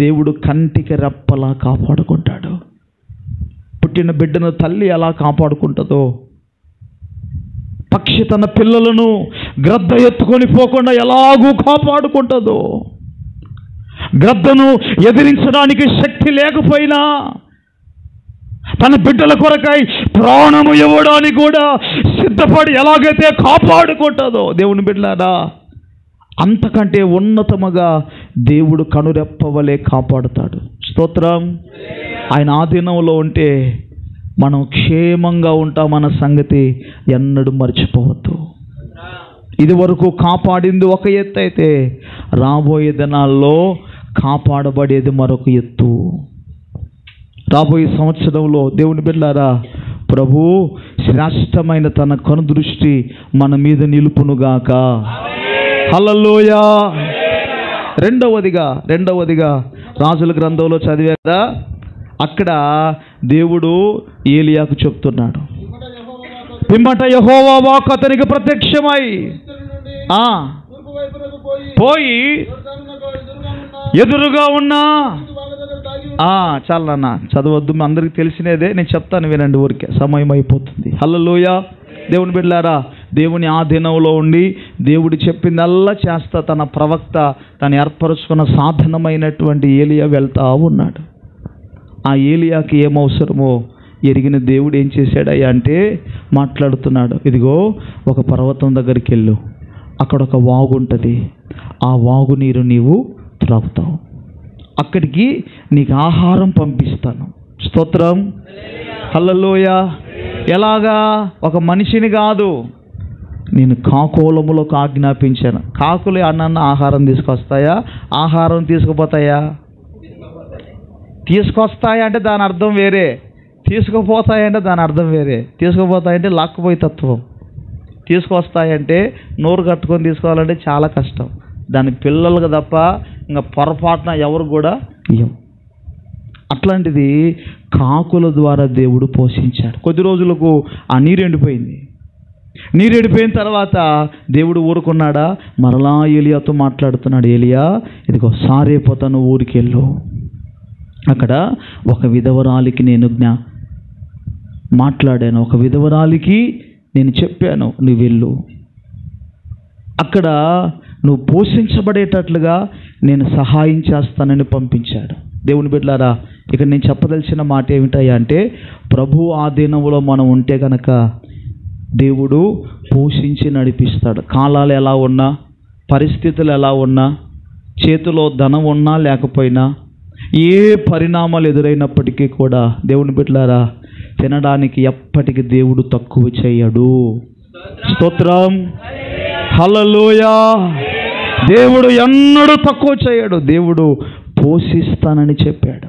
దేవుడు కంటికి రెప్పలా కాపాడుకుంటాడు. పుట్టిన బిడ్డను తల్లి ఎలా కాపాడుకుంటుందో, పక్షి తన పిల్లలను గ్రద్ద ఎత్తుకొని పోకుండా ఎలాగూ కాపాడుకుంటుందో, గ్రద్దను ఎదిరించడానికి శక్తి లేకపోయినా తన బిడ్డల కొరకై ప్రాణము ఇవ్వడానికి కూడా సిద్ధపడి ఎలాగైతే కాపాడుకుంటుందో, దేవుని బిడ్డలారా, అంతకంటే ఉన్నతముగా దేవుడు కనురెప్పవలే కాపాడుతాడు. స్తోత్రం. ఆయన ఆధీనంలో ఉంటే మనం క్షేమంగా ఉంటామన్న సంగతి ఎన్నడూ మర్చిపోవద్దు. ఇది వరకు కాపాడింది ఒక ఎత్తు అయితే, రాబోయే దినాల్లో కాపాడబడేది మరొక ఎత్తు. రాబోయే సంవత్సరంలో దేవుని బిడ్డలారా, ప్రభు శ్రేష్టమైన తన కనుదృష్టి మన మీద నిలుపునుగాక. హల్లెలూయా. రెండవదిగా రాజుల గ్రంథంలో చదివేదా, అక్కడ దేవుడు ఏలియాకు చెప్తున్నాడు, పిమ్మట యెహోవా వాక్కు అతనికి ప్రత్యక్షమై పోయి ఎదురుగా ఉన్నా, చాలన్నా చదవద్దు, అందరికి తెలిసినదే, నేను చెప్తాను వినండి, ఊరికే సమయం అయిపోతుంది. హల్లెలూయా. దేవుని బిడ్డలారా, దేవుని ఆధీనంలో ఉండి దేవుడు చెప్పిందల్లా చేస్తా తన ప్రవక్త తను ఏర్పరచుకున్న సాధనమైనటువంటి ఏలియా వెళ్తా ఉన్నాడు. ఆ ఏలియాకి ఏమవసరమో ఎరిగిన దేవుడు ఏం చేశాడయ్యా అంటే మాట్లాడుతున్నాడు, ఇదిగో ఒక పర్వతం దగ్గరికి వెళ్ళు, అక్కడ ఒక వాగు ఉంటుంది, ఆ వాగు నీరు నీవు త్రాగుతావు, అక్కడికి నీకు ఆహారం పంపిస్తాను. స్తోత్రం. హల్లెలూయా. ఎలాగా? ఒక మనిషిని కాదు, నేను కాకోలములకు ఆజ్ఞాపించాను. కాకులు అన్న ఆహారం తీసుకొస్తాయా? ఆహారం తీసుకుపోతాయా? తీసుకొస్తాయా అంటే దాని అర్థం వేరే, తీసుకుపోతాయంటే దాని అర్థం వేరే. తీసుకుపోతాయంటే లాక్కుపోయి తత్వం, తీసుకొస్తాయంటే నోరు కట్టుకొని తీసుకోవాలంటే చాలా కష్టం, దానికి పిల్లలకు తప్ప ఇంకా పొరపాటున ఎవరు కూడా ఇయ్యం. అట్లాంటిది కాకుల ద్వారా దేవుడు పోషించాడు. కొద్ది రోజులకు ఆ నీరు ఎండిపోయింది. నీరు ఎండిపోయిన తర్వాత దేవుడు ఊరుకున్నాడా? మరలా ఏలియాతో మాట్లాడుతున్నాడు. ఏలియా, ఇదిగో సారేపోతాను, ఊరికి వెళ్ళు. అక్కడ ఒక విధవరాలికి నేను మాట్లాడాను, ఒక విధవరాలికి నేను చెప్పాను, నువ్వు వెళ్ళు. అక్కడ నువ్వు పోషించబడేటట్లుగా నేను సహాయం చేస్తానని పంపించాడు. దేవుని బిడ్డలారా, ఇక్కడ నేను చెప్పదలిచిన మాట ఏమిటయ్యా అంటే, ప్రభు ఆధీనంలో మనం ఉంటే కనుక దేవుడు పోషించి నడిపిస్తాడు. కాలాలు ఎలా ఉన్నా, పరిస్థితులు ఎలా ఉన్నా, చేతిలో ధనం ఉన్నా లేకపోయినా, ఏ పరిణామాలు ఎదురైనప్పటికీ కూడా దేవుని బిడ్డలారా, తినడానికి ఎప్పటికీ దేవుడు తక్కువ చేయడు. స్తోత్రం, హల్లెలూయా. దేవుడు ఎన్నడూ తక్కువ చేయడు. దేవుడు పోషిస్తానని చెప్పాడు.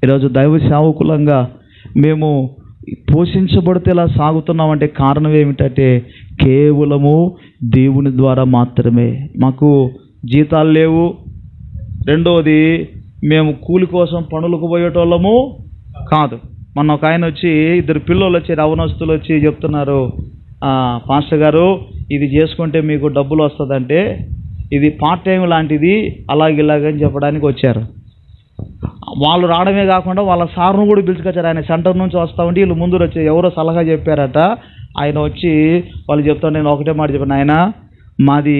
ఈరోజు దైవ సేవకులంగా మేము పోషించబడితే ఇలా సాగుతున్నామంటే కారణం ఏమిటంటే కేవలము దేవుని ద్వారా మాత్రమే. మాకు జీతాలు లేవు. రెండవది, మేము కూలి కోసం పనులకు పోయేటోళ్ళము కాదు. మొన్న ఒక ఆయన వచ్చి, ఇద్దరు పిల్లలు వచ్చి, రవణస్తులు వచ్చి చెప్తున్నారు, పాస్టర్ గారు ఇది చేసుకుంటే మీకు డబ్బులు వస్తుందంటే ఇది పార్ట్ టైం లాంటిది, ఇలాగని చెప్పడానికి వచ్చారు. వాళ్ళు రావడమే కాకుండా వాళ్ళ సార్ను కూడా పిలుచుకొచ్చారు. ఆయన సెంటర్ నుంచి వస్తూ ఉంటే వీళ్ళు ముందు వచ్చి ఎవరో సలహా చెప్పారట. ఆయన వచ్చి వాళ్ళు చెప్తాను, నేను ఒకటే మాట చెప్పాను, ఆయన మాది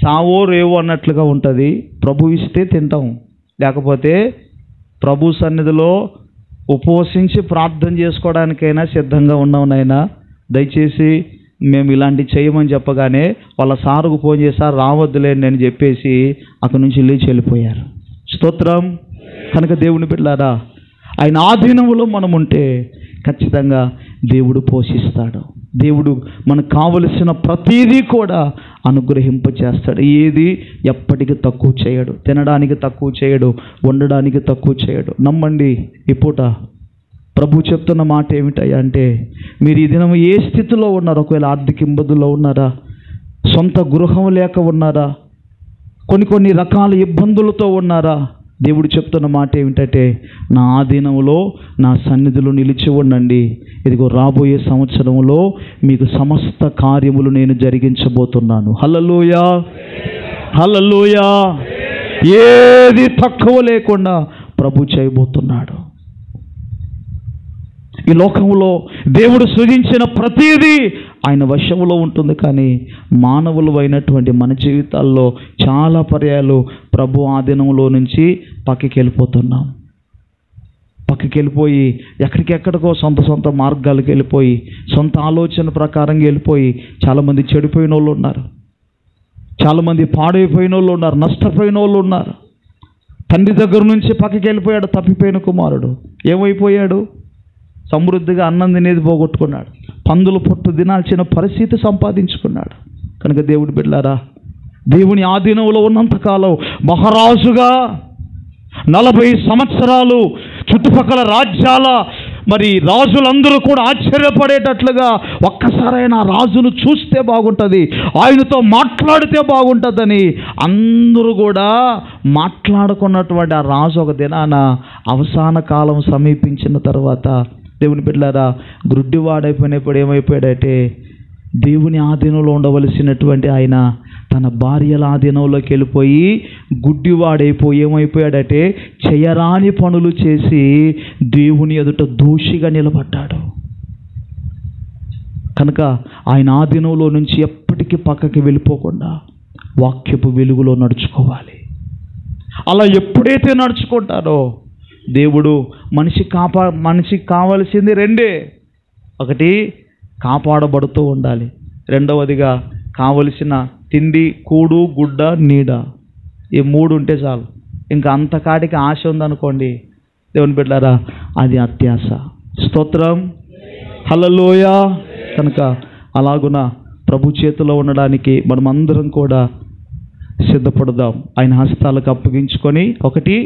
సావో రేవో అన్నట్లుగా ఉంటుంది. ప్రభు ఇస్తే తింటాం, లేకపోతే ప్రభు సన్నిధిలో ఉపవసించి ప్రార్థన చేసుకోవడానికైనా సిద్ధంగా ఉన్నాం నాయనా, దయచేసి మేము ఇలాంటి చేయమని చెప్పగానే వాళ్ళ సారుకు ఫోన్ చేశారు, రావద్దులేండి అని చెప్పేసి అక్కడి నుంచి లేచి వెళ్ళిపోయారు. స్తోత్రం. కనుక దేవుని బిడ్డలారా, ఆయన ఆధీనంలో మనం ఉంటే ఖచ్చితంగా దేవుడు పోషిస్తాడు. దేవుడు మనకు కావలసిన ప్రతిదీ కూడా అనుగ్రహింపచేస్తాడు. ఏది ఎప్పటికీ తక్కువ చేయడు. తినడానికి తక్కువ చేయడు, వండడానికి తక్కువ చేయడు. నమ్మండి. ఈ పూట ప్రభు చెప్తున్న మాట ఏమిటయ్యా అంటే, మీరు ఈ దినం ఏ స్థితిలో ఉన్నారు? ఒకవేళ ఆర్థిక ఇబ్బందుల్లో ఉన్నారా? సొంత గృహం లేక ఉన్నారా? కొన్ని రకాల ఇబ్బందులతో ఉన్నారా? దేవుడు చెప్తున్న మాట ఏమిటంటే, నా ఆధీనంలో నా సన్నిధిలో నిలిచి ఉండండి. ఇదిగో రాబోయే సంవత్సరంలో మీకు సమస్త కార్యములు నేను జరిగించబోతున్నాను. హల్లెలూయా, హల్లెలూయా. ఏది తక్కువ లేకుండా ప్రభు చేయబోతున్నాడు. ఈ లోకంలో దేవుడు సృజించిన ప్రతిదీ ఆయన వశంలో ఉంటుంది. కానీ మానవులు అయినటువంటి మన జీవితాల్లో చాలా పర్యాలు ప్రభు ఆధీనంలో నుంచి పక్కకి వెళ్ళిపోతున్నాం. పక్కకి వెళ్ళిపోయి ఎక్కడికెక్కడికో సొంత మార్గాలకు వెళ్ళిపోయి, సొంత ఆలోచన ప్రకారంగా వెళ్ళిపోయి చాలామంది చెడిపోయిన వాళ్ళు ఉన్నారు, చాలామంది పాడైపోయిన వాళ్ళు ఉన్నారు, నష్టపోయిన వాళ్ళు ఉన్నారు. తండ్రి దగ్గర నుంచి పక్కకి వెళ్ళిపోయాడు తప్పిపోయిన కుమారుడు. ఏమైపోయాడు? సమృద్ధిగా అన్నం తినేది పోగొట్టుకున్నాడు, పందుల పొట్టు తినాల్సిన పరిస్థితి సంపాదించుకున్నాడు. కనుక దేవుడి బిడ్డలారా, దేవుని ఆధీనంలో ఉన్నంతకాలం మహారాజుగా 40 సంవత్సరాలు చుట్టుపక్కల రాజ్యాల రాజులందరూ కూడా ఆశ్చర్యపడేటట్లుగా ఒక్కసారైనా రాజును చూస్తే బాగుంటుంది, ఆయనతో మాట్లాడితే బాగుంటుందని అందరూ కూడా మాట్లాడుకున్నటువంటి ఆ రాజు ఒక దినాన అవసాన కాలం సమీపించిన తర్వాత దేవుని బిడ్డలారా, గ్రుడ్డివాడైపోయినప్పుడు ఏమైపోయాడంటే, దేవుని ఆధీనంలో ఉండవలసినటువంటి ఆయన తన భార్యల ఆధీనంలోకి వెళ్ళిపోయి గుడ్డివాడైపోయి ఏమైపోయాడంటే, చేయరాని పనులు చేసి దేవుని ఎదుట దోషిగా నిలబడ్డాడు. కనుక ఆయన ఆధీనంలో నుంచి ఎప్పటికీ పక్కకి వెళ్ళిపోకుండా వాక్యపు వెలుగులో నడుచుకోవాలి. అలా ఎప్పుడైతే నడుచుకుంటారో దేవుడు మనిషికి కావలసింది రెండే. ఒకటి, కాపాడబడుతూ ఉండాలి. రెండవదిగా కావలసిన తిండి, కూడు, గుడ్డ, నీడ. ఈ 3 ఉంటే చాలు. ఇంకా అంతకాడికి ఆశ ఉందనుకోండి దేవుని బిడ్డలారా, అది అత్యాశ. స్తోత్రం, హల్లెలూయా. కనుక అలాగున ప్రభు చేతిలో ఉండడానికి మనమందరం కూడా సిద్ధపడదాం. ఆయన హస్తాలకు అప్పగించుకొని, ఒకటి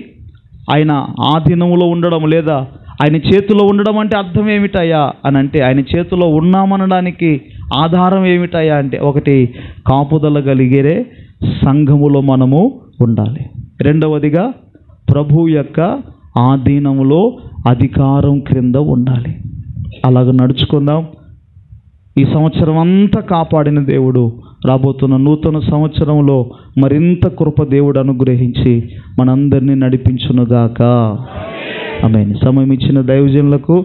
ఆయన ఆధీనంలో ఉండడం, లేదా ఆయన చేతిలో ఉండడం అంటే అర్థం ఏమిటయ్యా అని అంటే, ఆయన చేతిలో ఉన్నామనడానికి ఆధారం ఏమిటయ్యా అంటే, ఒకటి, కాపుదల కలిగే సంఘములో మనము ఉండాలి. రెండవదిగా ప్రభు యొక్క ఆధీనంలో అధికారం క్రింద ఉండాలి. అలాగ నడుచుకుందాం. ఈ సంవత్సరం అంతా కాపాడిన దేవుడు రాబోతున్న నూతన సంవత్సరంలో మరింత కృప దేవుడు అనుగ్రహించి మనందరినీ నడిపించునుగాక. ఆమేన్. సమయం ఇచ్చిన దైవజనులకు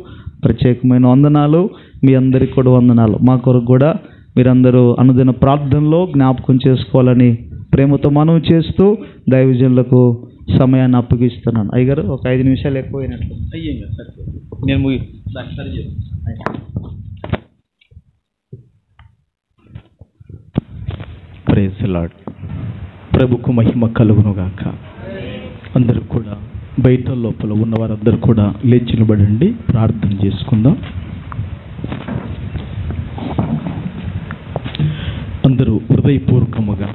ప్రత్యేకమైన వందనాలు. మీ అందరికీ కూడా వందనాలు. మా కొరకు కూడా మీరందరూ అనుదిన ప్రార్థనలో జ్ఞాపకం చేసుకోవాలని ప్రేమతో మనవి చేస్తూ దైవజనులకు సమయాన్ని అప్పగిస్తున్నాను. అయ్యగారు ఒక 5 నిమిషాలు ఎక్కువైనట్లు. నేను ప్రైజ్ ది లార్డ్. ప్రభుకు మహిమ కలుగునుగాక. అందరూ కూడా బయట లోపల ఉన్నవారందరూ కూడా లేచి నిలబడండి, ప్రార్థన చేసుకుందాం. అందరూ హృదయపూర్వకముగా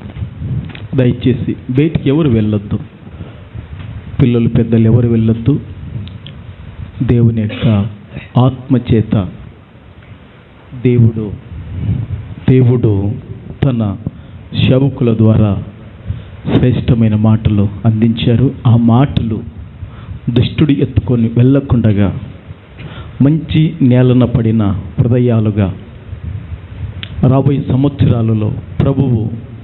దయచేసి బయటికి ఎవరు వెళ్ళొద్దు, పిల్లలు పెద్దలు ఎవరు వెళ్ళొద్దు. దేవుని యొక్క ఆత్మచేత దేవుడు తన సేవకుల ద్వారా శ్రేష్టమైన మాటలు అందించారు. ఆ మాటలు దుష్టుడు ఎత్తుకొని వెళ్ళకుండగా మంచి నేలన పడిన హృదయాలుగా రాబోయే సంవత్సరాలలో ప్రభువు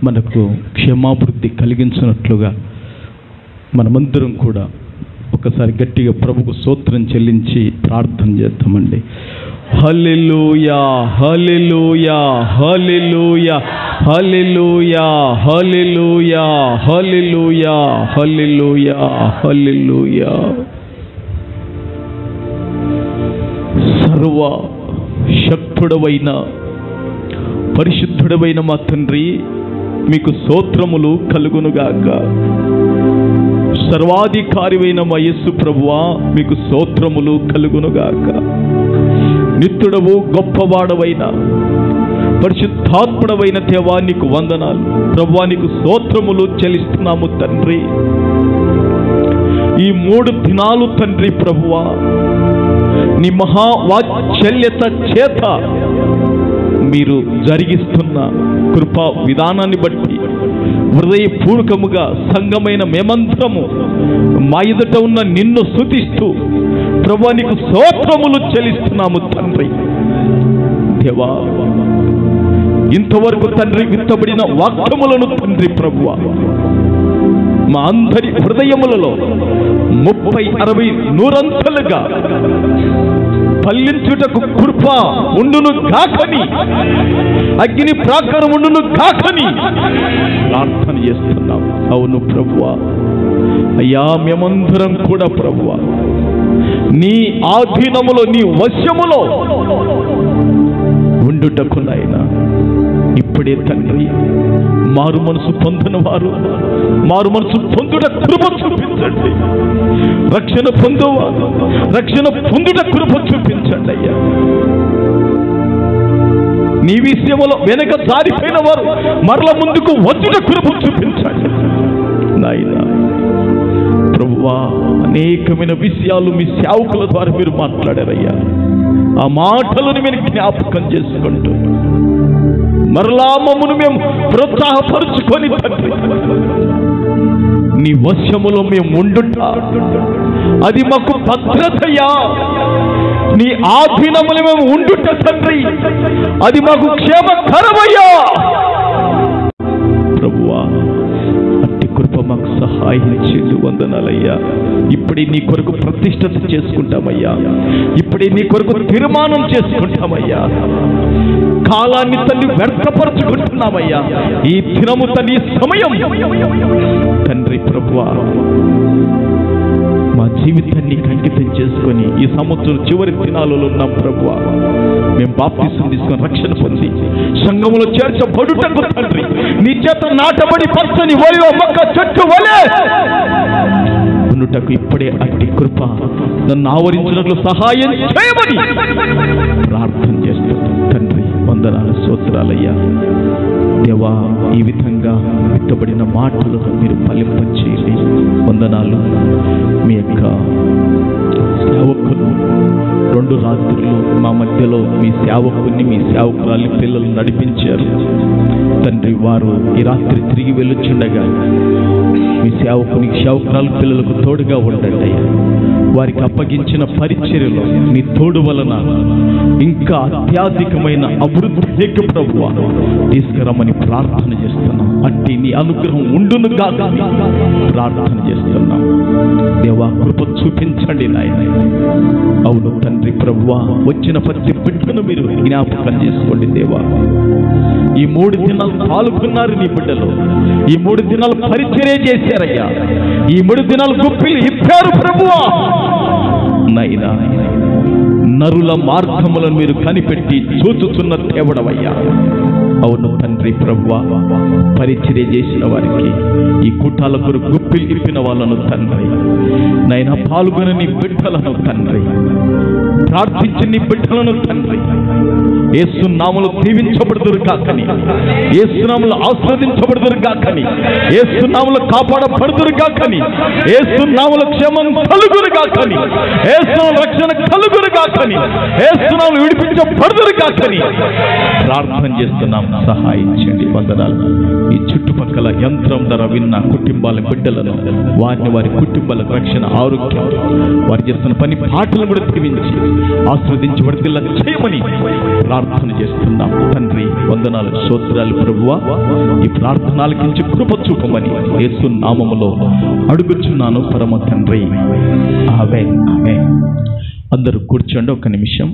మనకు క్షేమాభివృద్ధి కలిగించినట్లుగా మనమందరం కూడా ఒకసారి గట్టిగా ప్రభుకు స్తోత్రం చెల్లించి ప్రార్థన చేద్దామండి. హల్లెలూయా, హల్లెలూయా, హల్లెలూయా, హల్లెలూయా, హల్లెలూయా, హల్లెలూయా, హల్లెలూయా, హల్లెలూయా. సర్వ శక్తుడవైన పరిశుద్ధుడవైన మా తండ్రి, మీకు స్తోత్రములు కలుగునుగాక. సర్వాధికారివైన మా యేసు ప్రభువా, మీకు స్తోత్రములు కలుగునుగాక. నిత్యుడవు గొప్పవాడవైన పరిశుద్ధాత్ముడవైన దేవా, నీకు వందనాలు ప్రభువా, నీకు స్తోత్రములు చెల్లిస్తున్నాము తండ్రి. ఈ 3 దినాలు తండ్రి ప్రభువా, నీ మహావాత్సల్యత చేత మీరు జరిగిస్తున్న కృపా విధానాన్ని బట్టి హృదయపూర్వకముగా సంఘమైన మేమంతరము మా ఎదుట ఉన్న నిన్ను స్తుతిస్తూ ప్రభువా, నీకు స్తోత్రములు చెల్లిస్తున్నాము తండ్రి. దేవా, ఇంతవరకు తండ్రి విత్తబడిన వాక్యములను తండ్రి ప్రభువా మా అందరి హృదయములలో 30, 60, 100 ఫలించుటకు కృప ఉండును గాకని, అగ్ని ప్రాకారం ఉండును గాకని ప్రార్థన చేస్తున్నాం. అవును ప్రభువా, అయ్యా మేమందరం కూడా ప్రభువా నీ ఆధీనములో, నీ వశములో ఉండుటకు నాయనా ఇప్పుడే తండ్రి మారు మనసు పొందిన వారు మారు మనసు పొందుట కృప చూపించండి. రక్షణ పొందుట కృప చూపించండి అయ్యా. నీ విషయంలో వెనక జారిపోయిన వారు మరల ముందుకు వచ్చుట కృప చూపించండి నాయనా. ప్రభువా, అనేకమైన విషయాలు మీ సేవకుల ద్వారా మీరు మాట్లాడారయ్యా. ఆ మాటలను మీరు జ్ఞాపకం చేసుకుంటూ మరలా మమ్మను మేము ప్రోత్సాహపరుచుకొని తండ్రి నీ వశములో మేము ఉండుట అది మాకు భద్రతయ్యా. నీ ఆధీనములో మేము ఉండుట తండ్రి అది మాకు క్షేమకరమయ్యా. ప్రభువా, అట్టి కృప మాకు సహాయం చేసి వందనాలయ్యా. ఇప్పుడే నీ కొరకు ప్రతిష్ఠత చేసుకుంటామయ్యా. ఇప్పుడే నీ కొరకు తీర్మానం చేసుకుంటామయ్యా. కాలాన్ని తల్లి వ్యర్థపరచుకుంటున్నామయ్యా. ఈ దినము తల్లి సమయం తండ్రి ప్రభువా మా జీవితాన్ని అంకితం చేసుకొని ఈ సంవత్సరం చివరి దినాలలో ఉన్నాం ప్రభువా. మేము బాప్తిసం తీసుకొని రక్షణ పొంది సంఘములో చేర్చబడుటకు తండ్రి నీ చేత నాటబడి పచ్చని ఒలివ మొక్క చెట్టు వలె ఉండుటకు ఇప్పుడే అట్టి కృప నన్ను ఆవరించినట్లు సహాయం చేయమని ప్రార్థన చేస్తున్నాం తండ్రి. వందనాలు, స్తోత్రాలయ్యా. దేవా, ఈ విధంగా విత్తబడిన మాటలు మీరు ఫలింపచేయండి. వందనాలు. మీ యొక్క సేవకులు 2 రాత్రులు మా మధ్యలో మీ సేవకుని మీ సేవకురాలి పిల్లలు నడిపించారు తండ్రి. వారు ఈ రాత్రి తిరిగి వెళ్ళొచ్చుండగా మీ సేవకురాలు పిల్లలకు తోడుగా ఉండండి అయ్యా. వారికి అప్పగించిన పరిచర్యలో నీ తోడు వలన ఇంకా అత్యధికమైన అభివృద్ధికి ప్రభువా తీసుకురమ్మని ప్రార్థన చేస్తున్నాం. అట్టి నీ అనుగ్రహం ఉండును కాక ప్రార్థన చేస్తున్నాం. దేవా కృప చూపించండి నాయన. అవును తండ్రి ప్రభువా, వచ్చిన ప్రతి బిడ్డను మీరు జ్ఞాపకం చేసుకోండి దేవా. ఈ 3 దినాలు పాల్గొన్నారు నీ బిడ్డలు, ఈ 3 దినాలు పరిచర్య చేశారయ్యా, ఈ 3 దినాలు గుప్పిలు ఇప్పారు ప్రభువా. నైనా నరుల మార్గములను మీరు కనిపెట్టి చూచుతున్న దేవుడవయ్యా. అవును తండ్రి ప్రభువా, పరిచర్య చేసిన వారికి, ఈ కూటాల కొరకు గుప్పిలు ఇప్పిన వాళ్ళను తండ్రి, నైనా పాల్గొని నీ బిడ్డలను తండ్రి, ప్రార్థించి నీ బిడ్డలను తండ్రి యేసు నామములో దీవించబడుదురు కాకని, యేసు నామములో ఆశీర్వదించబడుదురు కాకని, యేసు నామములో కాపాడబడుదురు కాకని, యేసు నామములో క్షేమం కలుగును కాకని, యేసు నామములో రక్షణ కలుగును కాకని, యేసు నామములో విడిపించబడుదురు కాకని ప్రార్థన చేస్తున్నాం. సహాయించండి. వందనాలు. ఈ చుట్టుపక్కల యంత్రం ధర విన్న కుటుంబాల బిడ్డలను, వారి కుటుంబాల రక్షణ, ఆరోగ్యం, వారు చేస్తున్న పని పాటలు కూడా దీవించి ఆస్వాదించబడితే చేయమని ప్రార్థన చేస్తున్నాం తండ్రి. వందనాలు, స్తోత్రాలు ప్రభువా. ఈ ప్రార్థనలకించి కృప చూపమని యేసు నామములో అడుగుచున్నాను పరమ తండ్రి. ఆమేన్. ఆమేన్. అందరూ కూర్చోండి ఒక నిమిషం.